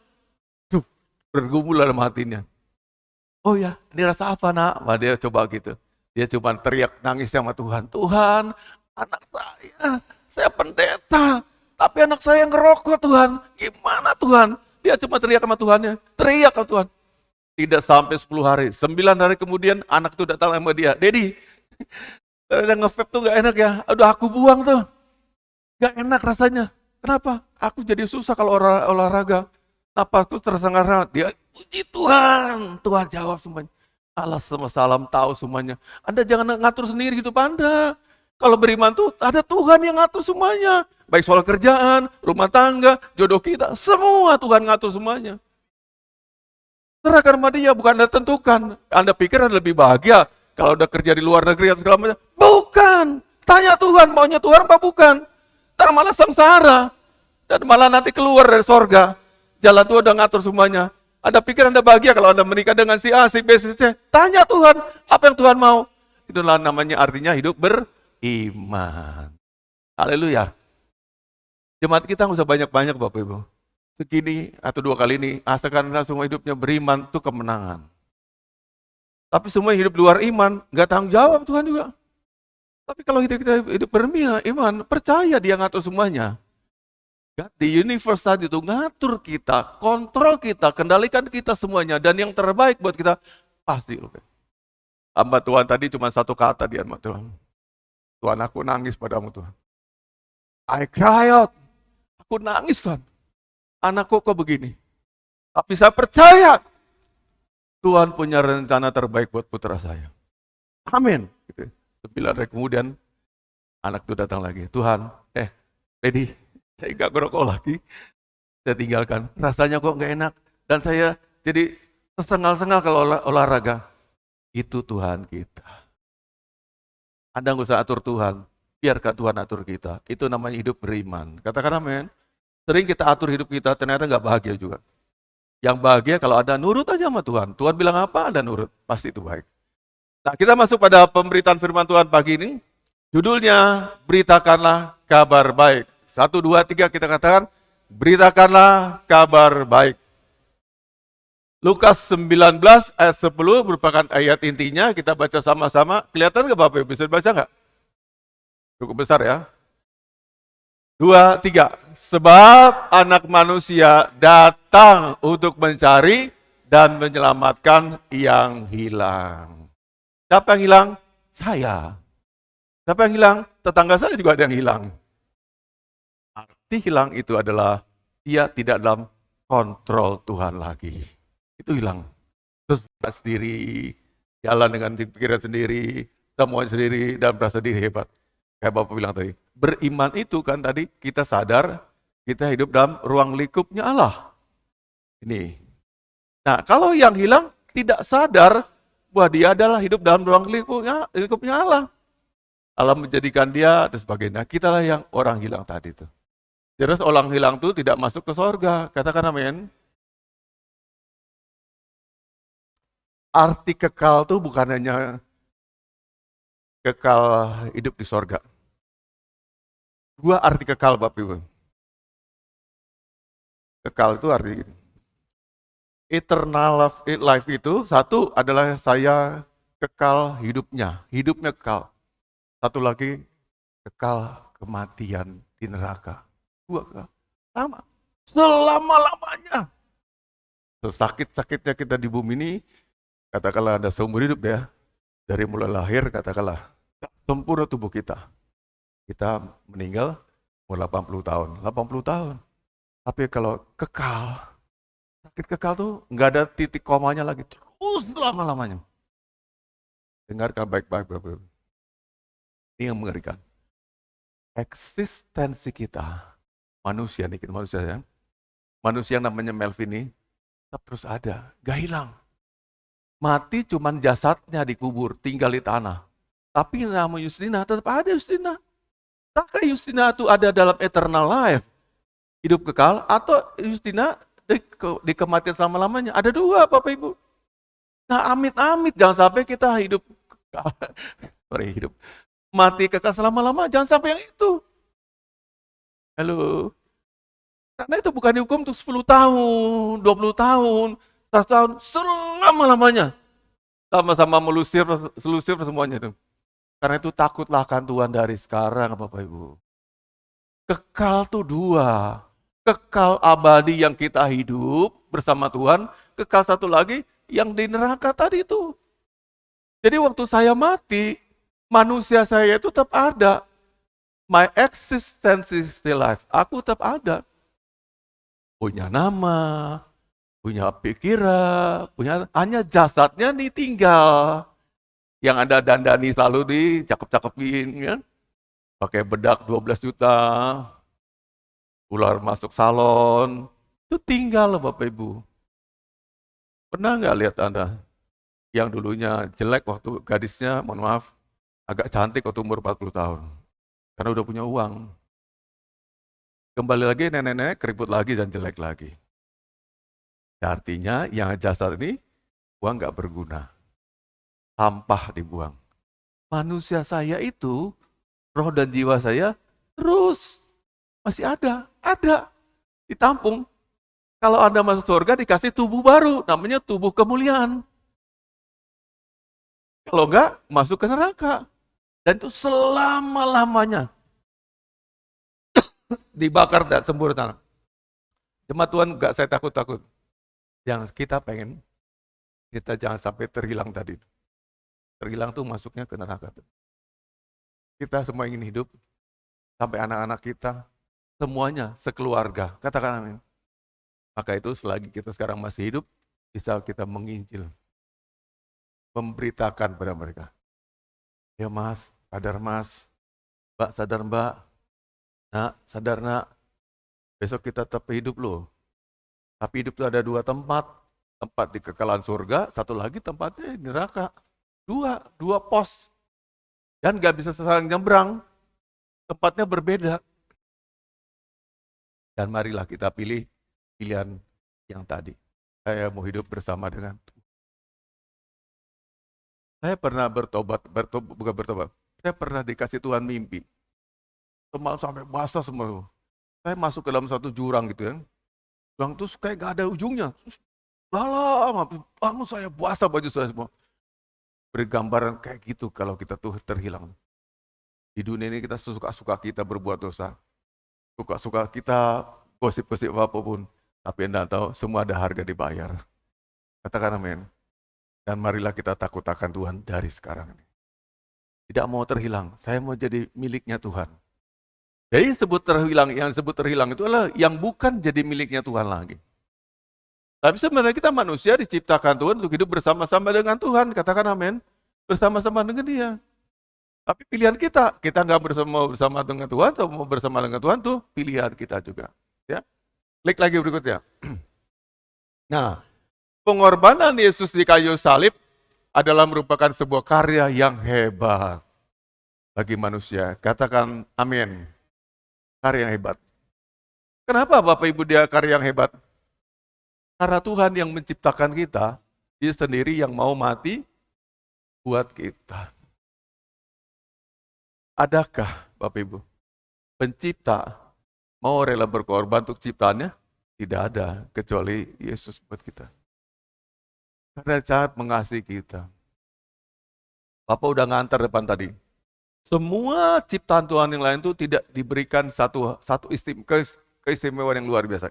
Duh, bergumul dalam hatinya. Oh ya, ini rasa apa nak? Wah, dia coba gitu. Dia cuma teriak nangis sama Tuhan. Tuhan, anak saya pendeta. Tapi anak saya ngerokok Tuhan. Gimana Tuhan? Dia cuma teriak sama Tuhannya. Teriak sama Tuhan. Tidak sampai 10 hari. 9 hari kemudian anak itu datang sama dia. Dedi, ternyata nge-vape tuh gak enak ya. Aduh aku buang tuh. Gak enak rasanya. Kenapa? Aku jadi susah kalau olahraga. Napasku tersengar. Dia puji Tuhan. Tuhan jawab semuanya. Allah semesta alam tahu semuanya. Anda jangan ngatur sendiri hidup Anda. Kalau beriman tuh ada Tuhan yang ngatur semuanya. Baik soal kerjaan, rumah tangga, jodoh kita. Semua Tuhan ngatur semuanya. Serahkan sama Dia, bukan Anda tentukan. Anda pikir Anda lebih bahagia kalau udah kerja di luar negeri atau segala macam. Bukan. Tanya Tuhan, maunya Tuhan apa bukan? Ntar malah sengsara. Dan malah nanti keluar dari sorga. Jalan Tuhan udah ngatur semuanya. Anda pikir Anda bahagia kalau Anda menikah dengan si A, si B, si C. Tanya Tuhan, apa yang Tuhan mau? Itulah namanya artinya hidup beriman. Haleluya. Jemaat kita nggak usah banyak-banyak Bapak Ibu. Segini atau 2 kali ini, asalkan semua hidupnya beriman, itu kemenangan. Tapi semua hidup luar iman, nggak tanggung jawab Tuhan juga. Tapi kalau kita hidup beriman, percaya Dia ngatur semuanya. Di universe tadi itu ngatur kita, kontrol kita, kendalikan kita semuanya. Dan yang terbaik buat kita, pasti. Hamba Tuhan tadi cuma satu kata dia sama Tuhan. Tuhan aku nangis padamu Tuhan. I cry out. Aku nangis Tuhan. Anakku kok begini. Tapi saya percaya Tuhan punya rencana terbaik buat putra saya. Amin. 9 hari kemudian anak itu datang lagi. Tuhan, Dedi, saya nggak ngerokok lagi. Saya tinggalkan. Rasanya kok nggak enak. Dan saya jadi tersengal-sengal kalau olahraga. Itu Tuhan kita. Anda nggak usah atur Tuhan. Biarkan Tuhan atur kita. Itu namanya hidup beriman. Katakan amin. Sering kita atur hidup kita, ternyata nggak bahagia juga. Yang bahagia kalau Anda nurut aja sama Tuhan. Tuhan bilang apa, Anda nurut. Pasti itu baik. Nah, kita masuk pada pemberitaan firman Tuhan pagi ini. Judulnya, beritakanlah kabar baik. 1, 2, 3 kita katakan, beritakanlah kabar baik. Lukas 19 ayat 10 merupakan ayat intinya, kita baca sama-sama. Kelihatan nggak Bapak Ibu? Bisa baca nggak? Cukup besar ya. 2, 3. Sebab anak manusia datang untuk mencari dan menyelamatkan yang hilang. Siapa yang hilang? Saya. Siapa yang hilang? Tetangga saya juga ada yang hilang. Arti hilang itu adalah dia tidak dalam kontrol Tuhan lagi. Itu hilang. Terus sendiri, jalan dengan pikiran sendiri, semuanya sendiri, dan merasa diri hebat. Kayak Bapak bilang tadi, beriman itu kan tadi kita sadar, kita hidup dalam ruang lingkupnya Allah. Ini. Nah, kalau yang hilang tidak sadar bahwa dia adalah hidup dalam ruang lingkupnya Allah. Allah menjadikan dia dan sebagainya. Kitalah yang orang hilang tadi itu. Terus orang hilang itu tidak masuk ke sorga. Katakan amin. Arti kekal itu bukan hanya kekal hidup di sorga. 2 arti kekal, Bapak Ibu. Kekal itu arti gini. Eternal life itu, 1 adalah saya kekal hidupnya kekal. 1 lagi kekal kematian di neraka. 2 kekal. Sama. Selama-lamanya. Sesakit-sakitnya kita di bumi ini, katakanlah ada seumur hidup ya. Dari mulai lahir, katakanlah sempurna tubuh kita. Kita meninggal umur 80 tahun. 80 tahun. Tapi kalau kekal, sakit kekal tuh nggak ada titik komanya lagi. Terus lama-lamanya. Dengarkan baik-baik Bapak. Ini yang mengerikan. Eksistensi kita, manusia nih, kita manusia ya. Manusia yang namanya Melvin ini tetap terus ada, gak hilang. Mati cuman jasadnya dikubur, tinggal di tanah. Tapi nama Justina tetap ada Justina. Apakah Justina itu ada dalam eternal life, hidup kekal, atau Justina di kematian selama-lamanya? Ada 2 Bapak Ibu. Nah amit-amit jangan sampai kita hidup mati kekal selama-lama, jangan sampai yang itu. Halo. Karena itu bukan dihukum untuk 10 tahun, 20 tahun, 100 tahun, selama-lamanya. Sama-sama selusir semuanya itu. Karena itu takutlah akan Tuhan dari sekarang Bapak Ibu. Kekal tuh 2. Kekal abadi yang kita hidup bersama Tuhan. Kekal 1 lagi yang di neraka tadi itu. Jadi waktu saya mati, manusia saya itu tetap ada. My existence is still life. Aku tetap ada. Punya nama, punya pikiran, hanya jasadnya ditinggal. Yang ada dandani selalu dicakep-cakepin, kan? Pakai bedak 12 juta, ular masuk salon, itu tinggal loh Bapak Ibu. Pernah nggak lihat Anda yang dulunya jelek waktu gadisnya, mohon maaf, agak cantik waktu umur 40 tahun, karena udah punya uang. Kembali lagi nenek-nenek keriput lagi dan jelek lagi. Artinya yang jasad ini uang nggak berguna. Sampah dibuang. Manusia saya itu, roh dan jiwa saya terus masih ada, ditampung. Kalau Anda masuk surga dikasih tubuh baru, namanya tubuh kemuliaan. Kalau enggak, masuk ke neraka. Dan itu selama-lamanya. Dibakar dan sempurna. Jemaat Tuhan, enggak saya takut-takut. Yang kita pengen, kita jangan sampai terhilang tadi. Terhilang tuh masuknya ke neraka. Kita semua ingin hidup, sampai anak-anak kita, semuanya sekeluarga. Katakan amin. Maka itu selagi kita sekarang masih hidup, bisa kita menginjil. Memberitakan pada mereka. Ya Mas, sadar Mas. Mbak, sadar Mbak. Nak, sadar Nak. Besok kita tetap hidup loh. Tapi hidup itu ada 2 tempat. Tempat di kekekalan surga, 1 lagi tempatnya di neraka. 2 pos. Dan gak bisa saling nyebrang. Tempatnya berbeda. Dan marilah kita pilih pilihan yang tadi. Saya mau hidup bersama dengan Tuhan. Saya pernah bukan bertobat. Saya pernah dikasih Tuhan mimpi. Malam sampai basah semua. Saya masuk ke dalam satu jurang gitu ya. Jurang itu kayak gak ada ujungnya. Dalam, bangun saya basah baju saya semua. Bergambaran kayak gitu kalau kita tuh terhilang. Di dunia ini kita suka-suka kita berbuat dosa. Suka-suka kita gosip-gosip apapun. Tapi Anda tahu, semua ada harga dibayar. Katakan amin. Dan marilah kita takut akan Tuhan dari sekarang ini. Tidak mau terhilang, saya mau jadi miliknya Tuhan. Jadi yang disebut terhilang itu adalah yang bukan jadi miliknya Tuhan lagi. Tapi sebenarnya kita manusia diciptakan Tuhan untuk hidup bersama-sama dengan Tuhan. Katakan amin. Bersama-sama dengan Dia. Tapi pilihan kita nggak bersama dengan Tuhan atau mau bersama dengan Tuhan tuh pilihan kita juga. Ya, klik lagi berikutnya. Nah, pengorbanan Yesus di kayu salib adalah merupakan sebuah karya yang hebat bagi manusia. Katakan amin. Karya yang hebat. Kenapa Bapak Ibu dia karya yang hebat? Karena Tuhan yang menciptakan kita, Dia sendiri yang mau mati buat kita. Adakah Bapak Ibu pencipta mau rela berkorban untuk ciptaannya? Tidak ada, kecuali Yesus buat kita. Karena sangat mengasihi kita. Bapak udah ngantar depan tadi. Semua ciptaan Tuhan yang lain itu tidak diberikan satu keistimewaan yang luar biasa.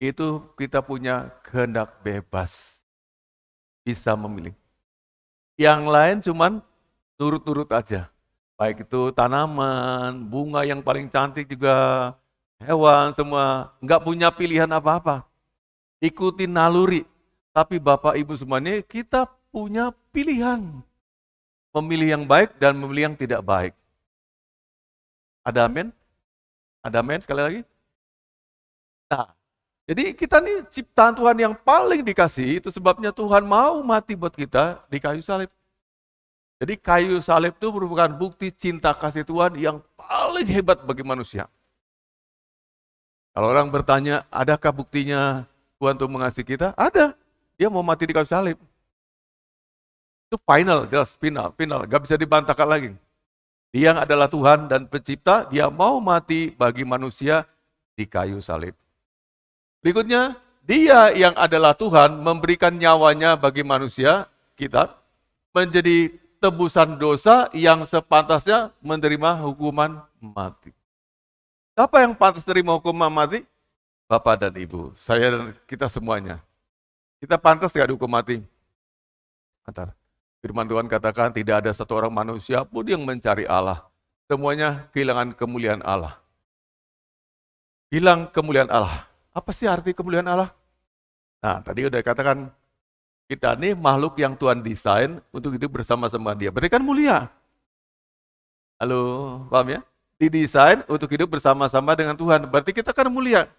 Itu kita punya kehendak bebas. Bisa memilih. Yang lain cuman nurut-nurut aja. Baik itu tanaman, bunga yang paling cantik juga, hewan semua, nggak punya pilihan apa-apa. Ikuti naluri. Tapi Bapak Ibu semuanya kita punya pilihan. Memilih yang baik dan memilih yang tidak baik. Ada amin? Ada amin sekali lagi? Nah, jadi kita nih ciptaan Tuhan yang paling dikasih, itu sebabnya Tuhan mau mati buat kita di kayu salib. Jadi kayu salib itu merupakan bukti cinta kasih Tuhan yang paling hebat bagi manusia. Kalau orang bertanya, adakah buktinya Tuhan untuk mengasihi kita? Ada. Dia mau mati di kayu salib. Itu final, jelas final, gak bisa dibantahkan lagi. Dia yang adalah Tuhan dan pencipta, dia mau mati bagi manusia di kayu salib. Berikutnya, dia yang adalah Tuhan memberikan nyawanya bagi manusia, kita, menjadi tebusan dosa yang sepantasnya menerima hukuman mati. Siapa yang pantas terima hukuman mati? Bapak dan Ibu, saya dan kita semuanya. Kita pantas gak dihukum mati? Antar. Firman Tuhan katakan tidak ada satu orang manusia pun yang mencari Allah. Semuanya kehilangan kemuliaan Allah. Hilang kemuliaan Allah. Apa sih arti kemuliaan Allah? Nah, tadi udah katakan kita ini makhluk yang Tuhan desain untuk hidup bersama-sama Dia. Berarti kan mulia. Halo, paham ya? Didesain untuk hidup bersama-sama dengan Tuhan. Berarti kita kan mulia.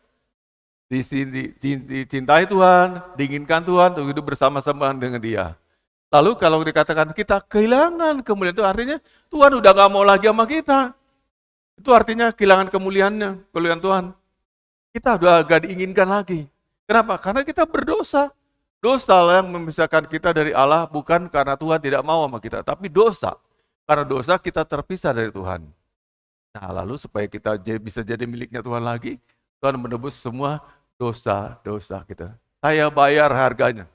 Dicintai Tuhan, diinginkan Tuhan untuk hidup bersama-sama dengan Dia. Lalu kalau dikatakan kita kehilangan kemuliaan, itu artinya Tuhan udah gak mau lagi sama kita. Itu artinya kehilangan kemuliaannya, kemuliaan Tuhan. Kita udah gak diinginkan lagi. Kenapa? Karena kita berdosa. Dosa yang memisahkan kita dari Allah bukan karena Tuhan tidak mau sama kita, tapi dosa. Karena dosa kita terpisah dari Tuhan. Nah, lalu supaya kita bisa jadi miliknya Tuhan lagi, Tuhan menebus semua dosa-dosa kita. Saya bayar harganya.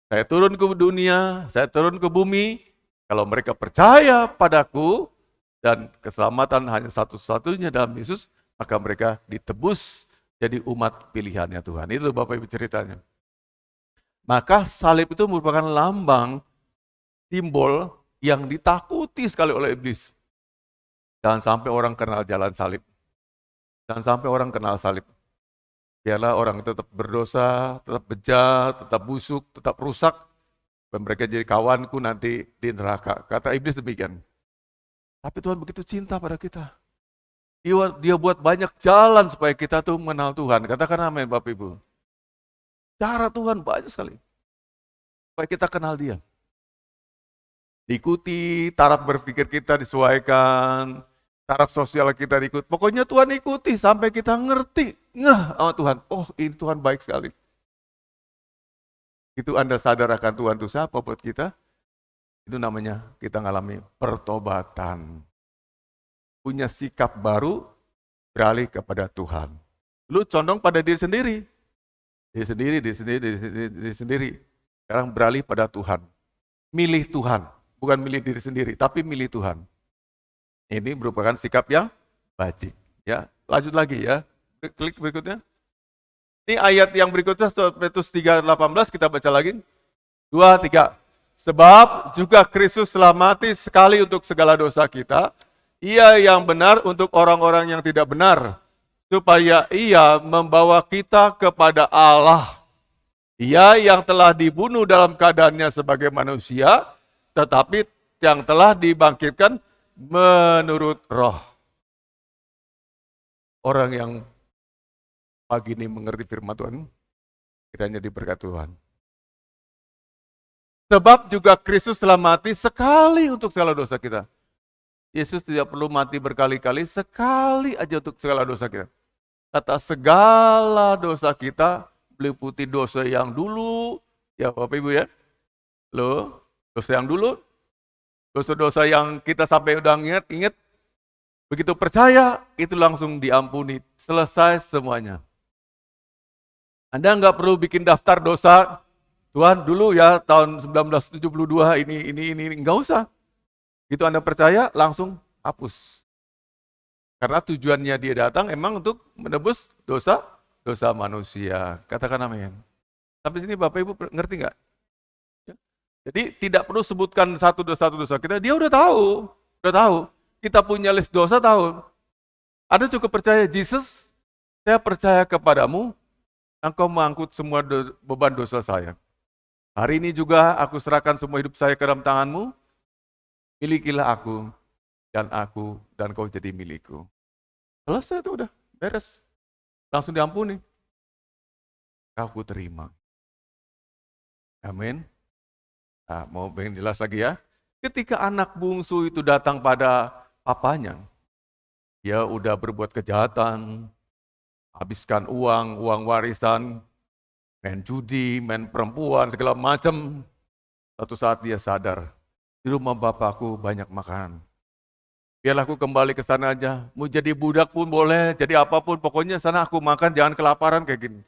Saya turun ke dunia, saya turun ke bumi. Kalau mereka percaya padaku dan keselamatan hanya satu-satunya dalam Yesus, maka mereka ditebus jadi umat pilihannya Tuhan. Itu Bapak Ibu ceritanya. Maka salib itu merupakan lambang, simbol yang ditakuti sekali oleh iblis. Jangan sampai orang kenal jalan salib. Jangan sampai orang kenal salib. Biarlah orang itu tetap berdosa, tetap bejat, tetap busuk, tetap rusak. Dan mereka jadi kawanku nanti di neraka. Kata iblis demikian. Tapi Tuhan begitu cinta pada kita. Dia buat banyak jalan supaya kita tuh mengenal Tuhan. Katakan amin Bapak Ibu. Cara Tuhan banyak sekali. Supaya kita kenal Dia. Diikuti, taraf berpikir kita disesuaikan, taraf sosial kita diikut. Pokoknya Tuhan ikuti sampai kita ngerti, ngeh sama Tuhan. Oh, ini Tuhan baik sekali. Itu Anda sadar akan Tuhan itu siapa buat kita? Itu namanya kita ngalami pertobatan. Punya sikap baru, beralih kepada Tuhan. Lu condong pada diri sendiri. Diri sendiri. Sekarang beralih pada Tuhan. Milih Tuhan. Bukan milih diri sendiri, tapi milih Tuhan. Ini merupakan sikap yang bajik. Ya, lanjut lagi ya. Klik berikutnya. Ini ayat yang berikutnya, Petrus 3:18, kita baca lagi. 2, 3. Sebab juga Kristus telah mati sekali untuk segala dosa kita, Ia yang benar untuk orang-orang yang tidak benar, supaya Ia membawa kita kepada Allah. Ia yang telah dibunuh dalam keadaannya sebagai manusia, tetapi yang telah dibangkitkan menurut roh. Orang yang pagi ini mengerti firman Tuhan, kiranya diberkati Tuhan. Sebab juga Kristus telah mati sekali untuk segala dosa kita. Yesus tidak perlu mati berkali-kali, sekali aja untuk segala dosa kita. Kata segala dosa kita, meliputi dosa yang dulu, ya Bapak Ibu ya, dosa yang dulu, dosa-dosa yang kita sampai udah ingat, begitu percaya, itu langsung diampuni, selesai semuanya. Anda nggak perlu bikin daftar dosa, Tuhan dulu ya tahun 1972 ini, nggak usah. Gitu Anda percaya, langsung hapus. Karena tujuannya dia datang emang untuk menebus dosa manusia. Katakan amin. Sampai sini Bapak Ibu ngerti nggak? Jadi tidak perlu sebutkan satu dosa kita, dia udah tahu. Kita punya list dosa tahu. Anda cukup percaya, Jesus, saya percaya kepadamu, Engkau mengangkut semua beban dosa saya. Hari ini juga aku serahkan semua hidup saya ke dalam tanganmu, milikilah aku, dan kau jadi milikku. Selesai itu udah, beres. Langsung diampuni. Aku terima. Amin. Nah, mau pengen jelas lagi ya. Ketika anak bungsu itu datang pada papanya, dia udah berbuat kejahatan, habiskan uang warisan, main judi, main perempuan, segala macam. Satu saat dia sadar, di rumah bapakku banyak makanan. Biarlah aku kembali ke sana aja. Mau jadi budak pun boleh, jadi apapun. Pokoknya sana aku makan, jangan kelaparan kayak gini.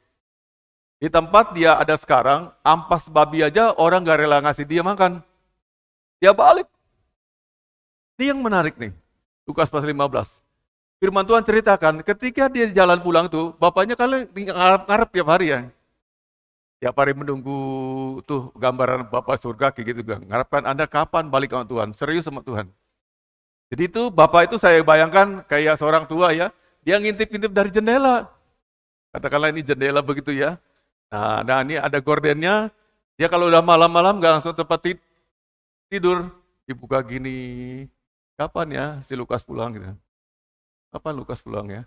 Di tempat dia ada sekarang, ampas babi aja orang gak rela ngasih dia makan. Dia balik. Ini yang menarik nih. Lukas pasal 15. Firman Tuhan ceritakan, ketika dia jalan pulang tuh, bapaknya kalian ngarep tiap hari ya. Tiap hari menunggu tuh gambaran Bapak surga kayak gitu. Ngarepkan Anda kapan balik sama Tuhan, serius sama Tuhan. Jadi itu Bapak itu saya bayangkan kayak seorang tua ya, dia ngintip-ngintip dari jendela. Katakanlah ini jendela begitu ya. Nah ini ada gordennya, dia kalau udah malam-malam gak langsung tempat tidur, dibuka gini. Kapan ya si Lukas pulang gitu. Kapan Lukas pulang ya?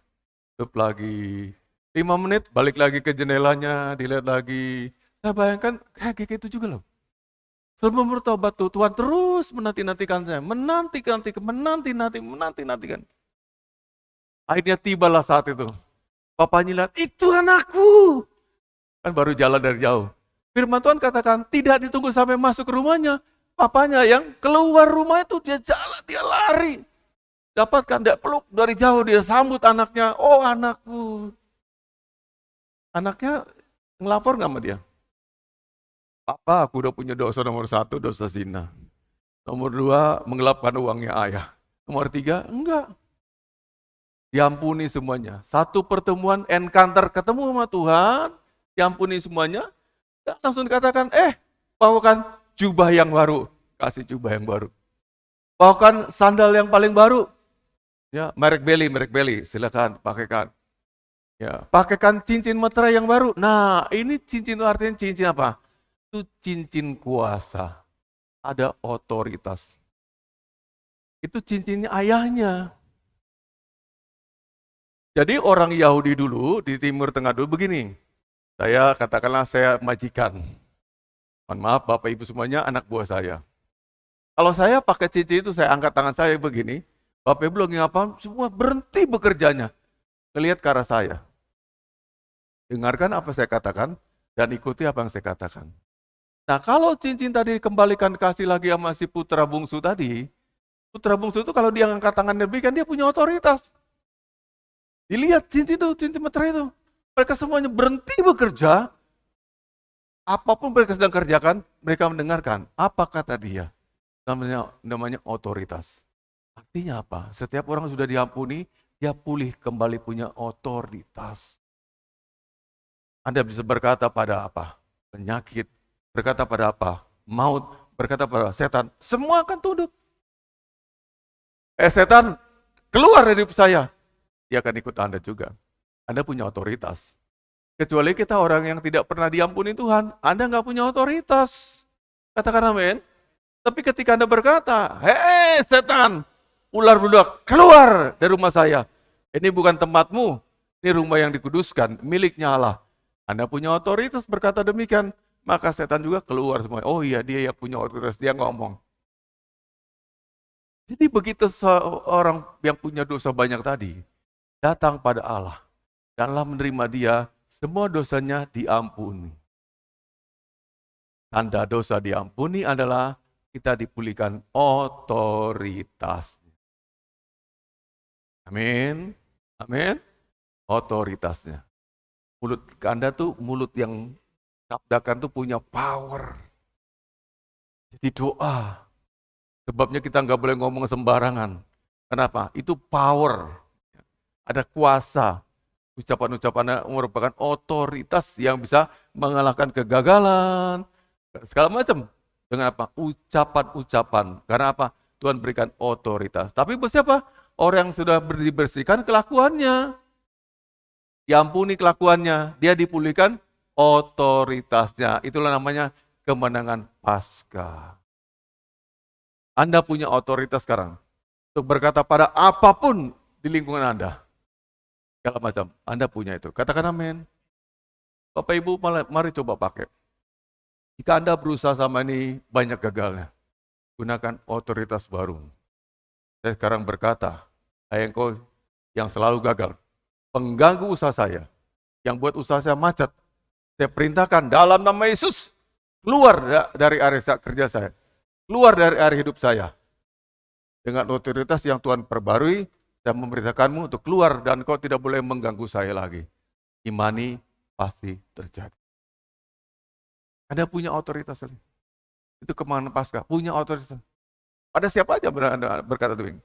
Tutup lagi. 5 menit, balik lagi ke jendelanya, dilihat lagi. Saya bayangkan kayak gitu juga loh. Sebelum bertobat tuh, Tuhan terus menanti-nantikan saya. Menantikan. Akhirnya tibalah saat itu. Papanya lihat, itu anakku. Kan baru jalan dari jauh. Firman Tuhan katakan, tidak ditunggu sampai masuk ke rumahnya. Papanya yang keluar rumah itu, dia jalan, dia lari. Dapatkan, dia peluk dari jauh, dia sambut anaknya. Oh anakku. Anaknya ngelapor gak sama dia? Papa, aku udah punya dosa nomor 1, dosa zina. Nomor 2, menggelapkan uangnya ayah. Nomor 3, enggak. Diampuni semuanya. Satu pertemuan, encounter ketemu sama Tuhan, diampuni semuanya. Dan langsung dikatakan, bawakan jubah yang baru. Kasih jubah yang baru. Bawakan sandal yang paling baru. Ya, merek Belly, silakan pakaikan. Ya, pakaikan cincin meterai yang baru. Nah, ini cincin itu artinya cincin apa? Itu cincin kuasa. Ada otoritas. Itu cincinnya ayahnya. Jadi orang Yahudi dulu, di Timur Tengah dulu begini. Katakanlah saya majikan. Mohon maaf Bapak Ibu semuanya, anak buah saya. Kalau saya pakai cincin itu, saya angkat tangan saya begini. Bapak Ibu lagi ngapa? Semua berhenti bekerjanya. Ngelihat ke arah saya. Dengarkan apa saya katakan, dan ikuti apa yang saya katakan. Nah kalau cincin tadi dikembalikan kasih lagi sama si putra bungsu tadi, putra bungsu itu kalau dia ngangkat tangan lebih kan dia punya otoritas. Dilihat cincin meterai itu. Mereka semuanya berhenti bekerja, apapun mereka sedang kerjakan, mereka mendengarkan. Apa kata dia? Namanya otoritas. Artinya apa? Setiap orang sudah diampuni, dia pulih kembali punya otoritas. Anda bisa berkata pada apa? Penyakit, berkata pada apa? Maut, berkata pada setan. Semua akan tunduk. Setan, keluar dari hidup saya. Dia akan ikut Anda juga. Anda punya otoritas. Kecuali kita orang yang tidak pernah diampuni Tuhan, Anda nggak punya otoritas. Katakan amin. Tapi ketika Anda berkata, hei setan, ular beludak, keluar dari rumah saya. Ini bukan tempatmu, ini rumah yang dikuduskan, miliknya Allah. Anda punya otoritas berkata demikian, maka setan juga keluar semua. Oh iya, dia ya punya otoritas, dia ngomong. Jadi begitu seorang yang punya dosa banyak tadi, datang pada Allah, dan Allah menerima dia, semua dosanya diampuni. Tanda dosa diampuni adalah kita dipulihkan otoritasnya. Amin. Amin. Otoritasnya. Mulut Anda tuh mulut yang sabdakan tuh punya power. Jadi doa. Sebabnya kita nggak boleh ngomong sembarangan. Kenapa? Itu power. Ada kuasa. Ucapan-ucapan merupakan otoritas yang bisa mengalahkan kegagalan, segala macam. Dengan apa? Ucapan-ucapan. Karena apa? Tuhan berikan otoritas. Tapi buat siapa? Orang yang sudah dibersihkan kelakuannya. Diampuni kelakuannya. Dia dipulihkan otoritasnya. Itulah namanya kemenangan Paskah. Anda punya otoritas sekarang. Untuk berkata pada apapun di lingkungan Anda. Segala macam, Anda punya itu. Katakan amin. Bapak Ibu, mari coba pakai. Jika Anda berusaha sama ini banyak gagalnya, gunakan otoritas baru. Saya sekarang berkata, hai engkau yang selalu gagal, pengganggu usaha saya, yang buat usaha saya macet, saya perintahkan dalam nama Yesus, keluar dari area kerja saya, keluar dari area hidup saya. Dengan otoritas yang Tuhan perbarui, saya memerintahkanmu untuk keluar dan kau tidak boleh mengganggu saya lagi. Imani pasti terjadi. Anda punya otoritas. Itu kemenangan Paskah, punya otoritas. Pada siapa aja Anda berkata demikian?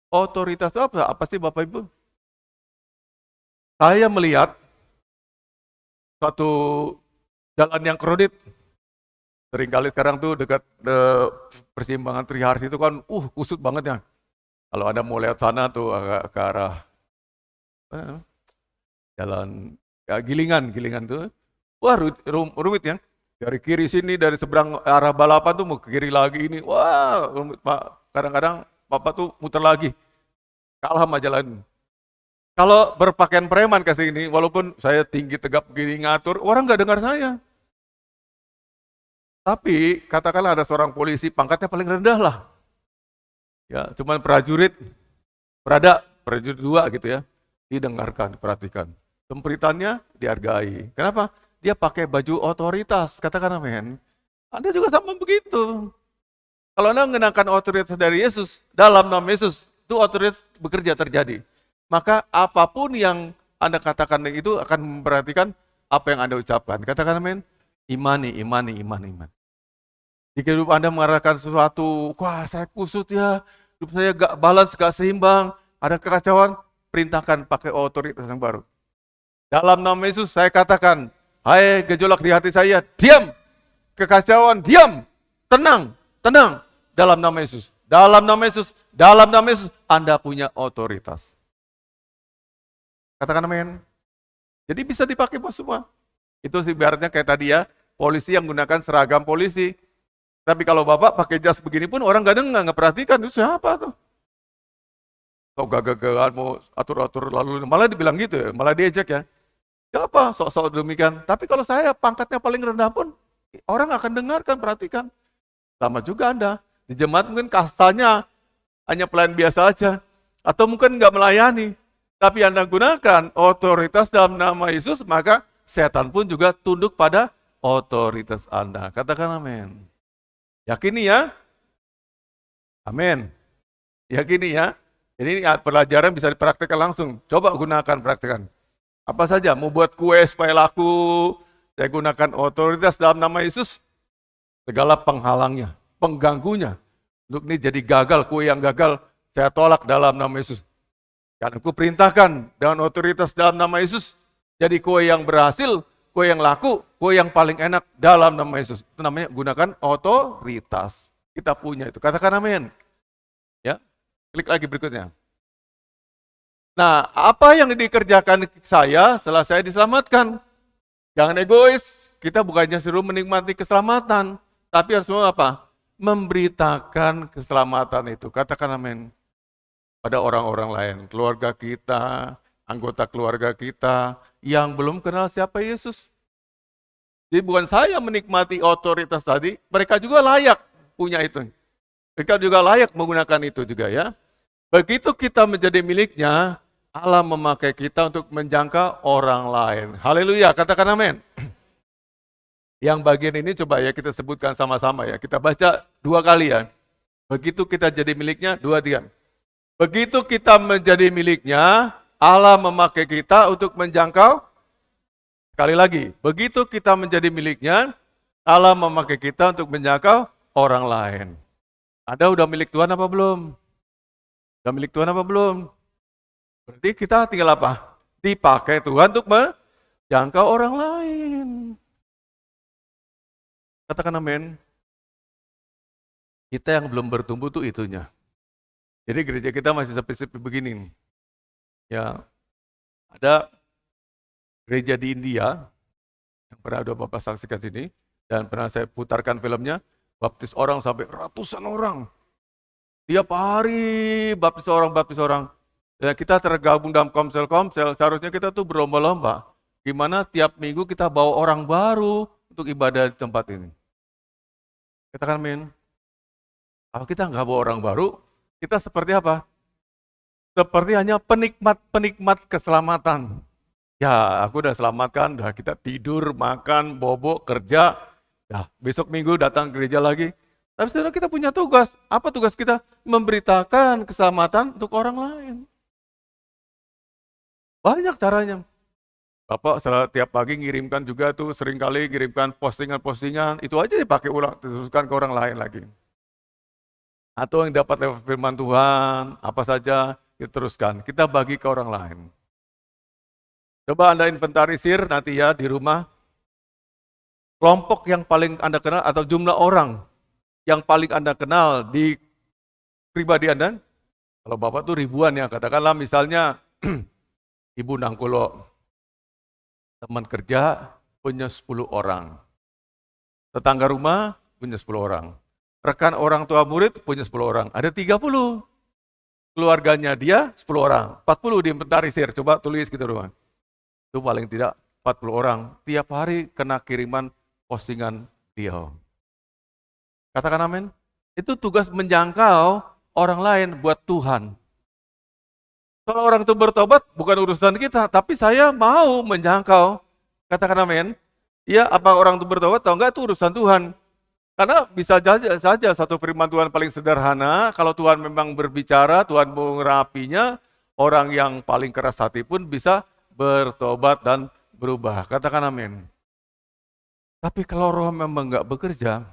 Otoritas itu apa? Apa sih Bapak Ibu? Saya melihat suatu jalan yang kredit. Seringkali sekarang tuh dekat persimpangan Triharsi itu kan kusut banget ya. Kalau Anda mau lihat sana tuh agak ke arah jalan Gilingan tuh. Wah rumit ya. Dari kiri sini, dari seberang arah balapan tuh mau ke kiri lagi ini. Wah rumit Pak. Kadang-kadang Bapak tuh muter lagi. Kalah sama jalan. Kalau berpakaian preman kasih ini, walaupun saya tinggi tegap begini ngatur, orang nggak dengar saya. Tapi katakanlah ada seorang polisi, pangkatnya paling rendah lah. Ya, cuman prajurit 2 gitu ya. Didengarkan, diperhatikan. Sempritannya dihargai. Kenapa? Dia pakai baju otoritas. Katakan amin. Anda juga sama begitu. Kalau Anda mengenakan otoritas dari Yesus, dalam nama Yesus, itu otoritas bekerja terjadi. Maka apapun yang Anda katakan itu akan memperhatikan apa yang Anda ucapkan. Katakan amin. Imani. Jika hidup Anda mengarahkan sesuatu, wah saya kusut ya, hidup saya gak balance, gak seimbang, ada kekacauan, perintahkan pakai otoritas yang baru. Dalam nama Yesus saya katakan, hai gejolak di hati saya, diam, kekacauan, diam, tenang, dalam nama Yesus, dalam nama Yesus, Anda punya otoritas. Katakan amin. Jadi bisa dipakai buat semua. Itu ibaratnya kayak tadi ya, polisi yang menggunakan seragam polisi. Tapi kalau Bapak pakai jas begini pun orang gak dengar, gak perhatikan, itu siapa tuh? Kau gagah-gagahan mau atur-atur lalu, malah dibilang gitu ya, malah diejek ya. Siapa sok-sok demikian? Tapi kalau saya pangkatnya paling rendah pun, orang akan dengarkan, perhatikan. Sama juga Anda, di jemaat mungkin kastanya hanya pelayan biasa aja, atau mungkin gak melayani. Tapi Anda gunakan otoritas dalam nama Yesus, maka setan pun juga tunduk pada otoritas Anda. Katakan amin. Yakini ya? Amin. Yakini ya? Jadi ini pelajaran bisa dipraktekkan langsung. Coba gunakan, praktekkan. Apa saja, mau buat kue supaya laku, saya gunakan otoritas dalam nama Yesus. Segala penghalangnya, pengganggunya. Untuk ini jadi gagal, kue yang gagal, saya tolak dalam nama Yesus. Karena aku perintahkan dengan otoritas dalam nama Yesus. Jadi kue yang berhasil, kue yang laku, kue yang paling enak dalam nama Yesus. Itu namanya gunakan otoritas. Kita punya itu. Katakan amin. Ya, klik lagi berikutnya. Nah, apa yang dikerjakan saya setelah saya diselamatkan? Jangan egois. Kita bukannya suruh menikmati keselamatan, tapi harus apa? Memberitakan keselamatan itu. Katakan amin. Pada orang-orang lain, keluarga kita, anggota keluarga kita yang belum kenal siapa Yesus. Jadi bukan saya menikmati otoritas tadi, mereka juga layak punya itu. Mereka juga layak menggunakan itu juga ya. Begitu kita menjadi miliknya, Allah memakai kita untuk menjangkau orang lain. Haleluya, katakan amin. Yang bagian ini coba ya kita sebutkan sama-sama ya. Kita baca 2 kali ya. Begitu kita jadi miliknya, 2, 3. Begitu kita menjadi miliknya, Allah memakai kita untuk menjangkau. Sekali lagi, begitu kita menjadi miliknya, Allah memakai kita untuk menjangkau orang lain. Anda udah milik Tuhan apa belum? Udah milik Tuhan apa belum? Berarti kita tinggal apa? Dipakai Tuhan untuk menjangkau orang lain. Katakan amin. Kita yang belum bertumbuh tuh itunya. Jadi gereja kita masih sepi-sepi begini. Ya, ada gereja di India yang pernah ada Bapak saksikan sini dan pernah saya putarkan filmnya, baptis orang sampai ratusan orang. Tiap hari baptis orang. Dan kita tergabung dalam komsel-komsel, seharusnya kita tuh berlomba-lomba. Gimana tiap minggu kita bawa orang baru untuk ibadah di tempat ini. Katakan amin. Kalau kita nggak bawa orang baru, kita seperti apa? Seperti hanya penikmat keselamatan. Ya, aku udah selamatkan, udah kita tidur, makan, bobok, kerja. Ya, besok minggu datang gereja lagi. Tapi sekarang kita punya tugas. Apa tugas kita? Memberitakan keselamatan untuk orang lain. Banyak caranya. Bapak tiap pagi ngirimkan juga tuh, seringkali ngirimkan postingan-postingan. Itu aja dipakai ulang, diteruskan ke orang lain lagi. Atau yang dapat lewat firman Tuhan, apa saja diteruskan. Kita bagi ke orang lain. Coba Anda inventarisir nanti ya di rumah. Kelompok yang paling Anda kenal atau jumlah orang yang paling Anda kenal di pribadi Anda. Kalau Bapak tuh ribuan ya, katakanlah misalnya Ibu Nangkulo, teman kerja punya 10 orang. Tetangga rumah punya 10 orang. Rekan orang tua murid punya 10 orang. Ada 30. Keluarganya dia 10 orang. 40 diinventarisir. Coba tulis gitu rumah. Itu paling tidak 40 orang. Tiap hari kena kiriman postingan dia. Katakan amin. Itu tugas menjangkau orang lain buat Tuhan. Kalau orang itu bertobat bukan urusan kita. Tapi saya mau menjangkau. Katakan amin. Ya, apa orang itu bertobat atau enggak itu urusan Tuhan. Karena bisa saja satu firman Tuhan paling sederhana, kalau Tuhan memang berbicara, Tuhan mengurapinya, orang yang paling keras hati pun bisa bertobat dan berubah. Katakan amin. Tapi kalau roh memang enggak bekerja,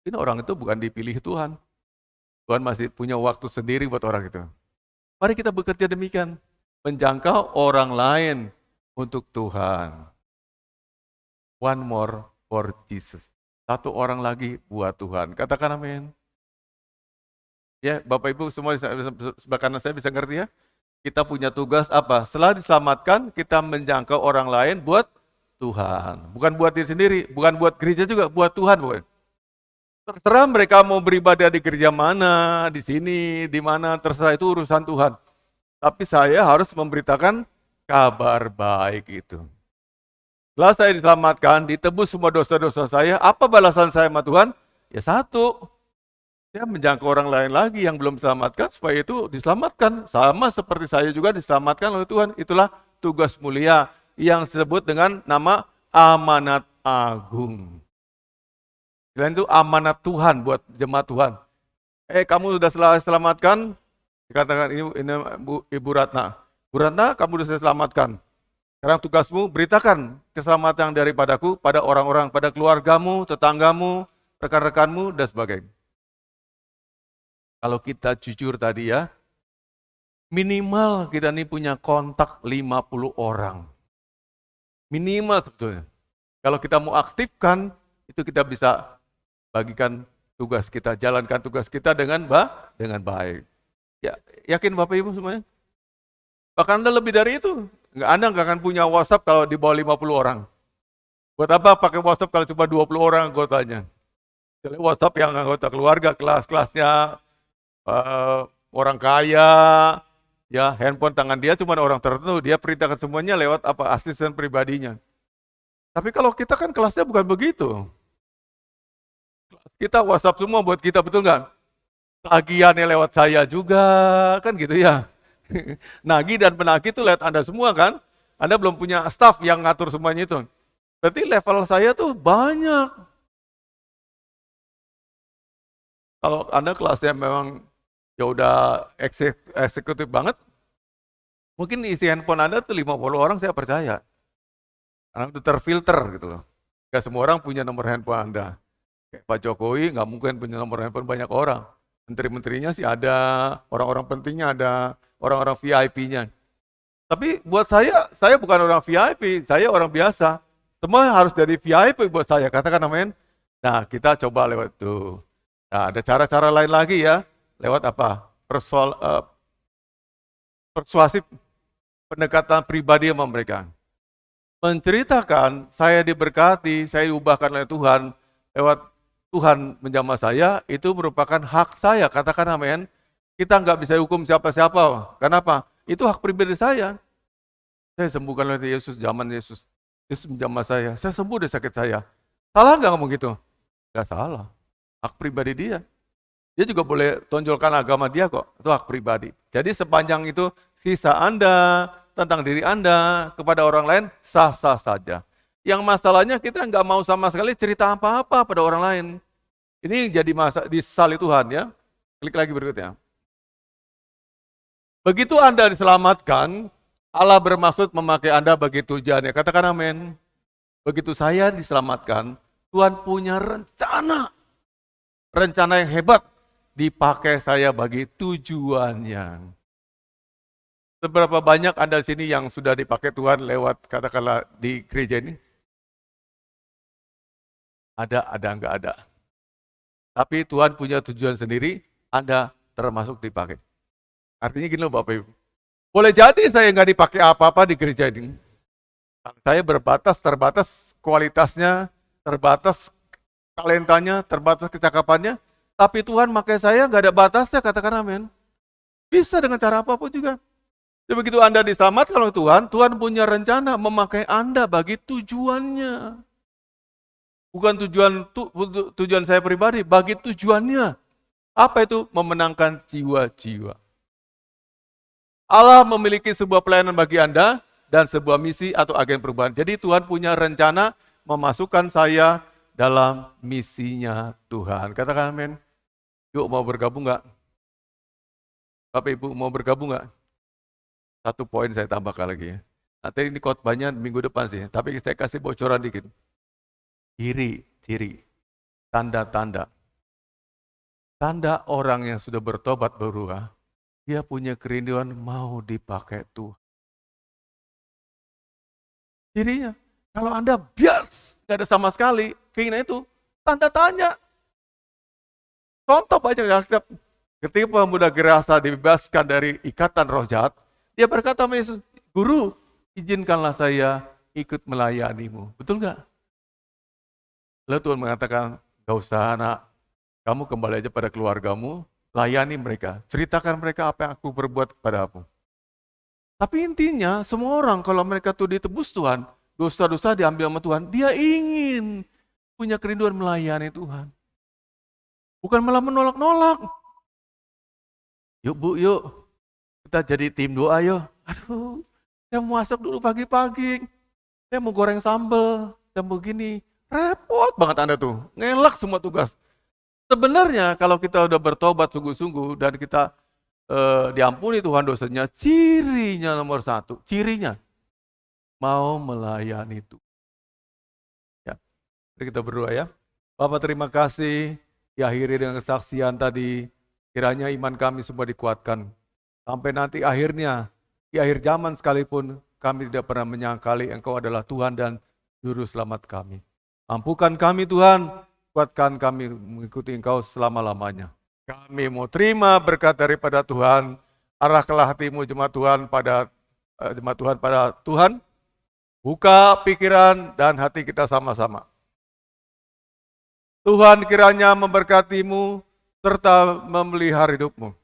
ini orang itu bukan dipilih Tuhan. Tuhan masih punya waktu sendiri buat orang itu. Mari kita bekerja demikian, menjangkau orang lain untuk Tuhan. One more for Jesus. Satu orang lagi buat Tuhan. Katakan amin. Ya, Bapak Ibu semua karena saya bisa ngerti ya. Kita punya tugas apa? Setelah diselamatkan, kita menjangkau orang lain buat Tuhan. Bukan buat diri sendiri, bukan buat gereja juga, buat Tuhan. Bukan. Terserah mereka mau beribadah di gereja mana, di sini, di mana, terserah itu urusan Tuhan. Tapi saya harus memberitakan kabar baik itu. Setelah saya diselamatkan, ditebus semua dosa-dosa saya, apa balasan saya sama Tuhan? Ya satu, saya menjangkau orang lain lagi yang belum diselamatkan, supaya itu diselamatkan. Sama seperti saya juga diselamatkan oleh Tuhan. Itulah tugas mulia yang disebut dengan nama amanat agung. Selain itu amanat Tuhan buat jemaat Tuhan. Kamu sudah selamatkan, dikatakan ini Ibu Ratna. Bu Ratna, kamu sudah saya selamatkan. Sekarang tugasmu beritakan keselamatan daripadaku pada orang-orang, pada keluargamu, tetanggamu, rekan-rekanmu, dan sebagainya. kalau kita jujur tadi ya, minimal kita nih punya kontak 50 orang. Minimal sebetulnya. Kalau kita mau aktifkan, itu kita bisa bagikan tugas kita, jalankan tugas kita dengan baik. Ya, yakin Bapak Ibu semuanya? Bahkan Anda lebih dari itu. Anda nggak akan punya WhatsApp kalau di bawah 50 orang. Buat apa pakai WhatsApp kalau cuma 20 orang anggotanya? Jadi WhatsApp yang anggota keluarga, kelas-kelasnya, orang kaya, ya handphone tangan dia cuma orang tertentu, dia perintahkan semuanya lewat apa asisten pribadinya. Tapi kalau kita kan kelasnya bukan begitu. Kita WhatsApp semua buat kita, betul nggak? Tagihannya lewat saya juga, kan gitu ya. Nagih dan penagih itu lewat Anda semua kan? Anda belum punya staff yang ngatur semuanya itu. Berarti level saya tuh banyak. Kalau Anda kelasnya memang ya udah eksekutif banget, mungkin isi handphone Anda tuh 50 orang saya percaya. Karena itu terfilter gitu loh. Gak semua orang punya nomor handphone Anda. Kayak Pak Jokowi nggak mungkin punya nomor handphone banyak orang. Menteri-menterinya sih ada, orang-orang pentingnya ada, orang-orang VIP-nya. Tapi buat saya bukan orang VIP, saya orang biasa. Semua harus jadi VIP buat saya, katakan amin. Nah, kita coba lewat itu. Nah, ada cara-cara lain lagi ya. Lewat apa? Persuasif pendekatan pribadi sama mereka. Menceritakan saya diberkati, saya diubahkan oleh Tuhan, lewat Tuhan menjamah saya, itu merupakan hak saya, katakan amin. Kita nggak bisa hukum siapa-siapa. Kenapa? Itu hak pribadi saya. Saya sembuhkan oleh Yesus, zaman Yesus. Yesus menjamah saya sembuh dari sakit saya. Salah nggak ngomong gitu? Nggak salah. Hak pribadi dia. Dia juga boleh tonjolkan agama dia kok. Itu hak pribadi. Jadi sepanjang itu kisah Anda tentang diri Anda kepada orang lain sah-sah saja. Yang masalahnya kita nggak mau sama sekali cerita apa-apa pada orang lain. Ini jadi disesali Tuhan ya. Klik lagi berikutnya. Begitu Anda diselamatkan, Allah bermaksud memakai Anda bagi tujuannya. Katakan amin. Begitu saya diselamatkan, Tuhan punya rencana. Rencana yang hebat dipakai saya bagi tujuannya. Seberapa banyak Anda di sini yang sudah dipakai Tuhan lewat katakanlah di gereja ini? Ada, enggak ada. Tapi Tuhan punya tujuan sendiri, Anda termasuk dipakai. Artinya gini loh Bapak Ibu. Boleh jadi saya nggak dipakai apa-apa di gereja ini. Saya terbatas kualitasnya, terbatas talentanya, terbatas kecakapannya. Tapi Tuhan pakai saya nggak ada batasnya, katakan amin. Bisa dengan cara apapun juga. Jadi begitu Anda diselamatkan oleh Tuhan, Tuhan punya rencana memakai Anda bagi tujuannya. Bukan tujuan saya pribadi, bagi tujuannya. Apa itu? Memenangkan jiwa-jiwa. Allah memiliki sebuah pelayanan bagi Anda dan sebuah misi atau agen perubahan. Jadi Tuhan punya rencana memasukkan saya dalam misinya Tuhan. Katakan amin. Yuk mau bergabung nggak? Bapak Ibu mau bergabung nggak? 1 poin saya tambahkan lagi ya. Nanti ini khotbahnya minggu depan sih, tapi saya kasih bocoran dikit. Ciri, tanda-tanda. Tanda orang yang sudah bertobat berubah, dia punya kerinduan mau dipakai Tuhan. Cirinya, kalau Anda bias, nggak ada sama sekali keinginan itu, tanda tanya. Contoh banyak yang ketika pemuda Gerasa dibebaskan dari ikatan roh jahat, dia berkata sama Yesus, Guru, izinkanlah saya ikut melayanimu. Betul nggak? Lalu Tuhan mengatakan, gak usah anak, kamu kembali aja pada keluargamu, layani mereka, ceritakan mereka apa yang aku berbuat kepadamu. Tapi intinya, semua orang kalau mereka tuh ditebus Tuhan, dosa-dosa diambil sama Tuhan, dia ingin punya kerinduan melayani Tuhan. Bukan malah menolak-nolak. Yuk Bu, yuk. Kita jadi tim doa yuk. Aduh, saya mau masak dulu pagi-pagi. Saya mau goreng sambal. Saya mau gini. Repot banget Anda tuh. Ngelak semua tugas. Sebenarnya kalau kita udah bertobat sungguh-sungguh dan kita diampuni Tuhan dosanya, cirinya nomor 1. Cirinya mau melayani itu. Ya, mari kita berdoa ya. Bapak terima kasih. Diakhiri dengan kesaksian tadi. Kiranya iman kami semua dikuatkan. Sampai nanti akhirnya, di akhir zaman sekalipun, kami tidak pernah menyangkali Engkau adalah Tuhan dan Juru Selamat kami. Mampukan kami Tuhan, kuatkan kami mengikuti Engkau selama-lamanya. Kami mau terima berkat daripada Tuhan, arahkanlah hatimu jemaat Tuhan pada Tuhan, buka pikiran dan hati kita sama-sama. Tuhan kiranya memberkatimu serta memelihara hidupmu.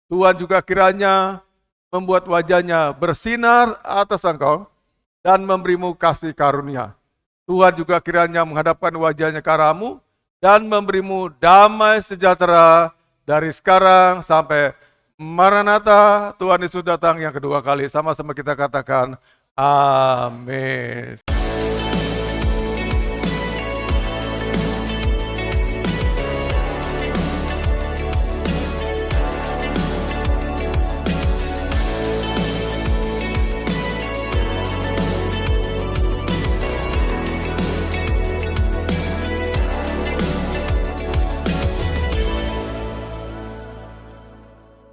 Tuhan juga kiranya membuat wajahnya bersinar atas engkau dan memberimu kasih karunia. Tuhan juga kiranya menghadapkan wajahnya ke arahmu dan memberimu damai sejahtera dari sekarang sampai Maranatha. Tuhan Yesus datang yang kedua kali. Sama-sama kita katakan amin.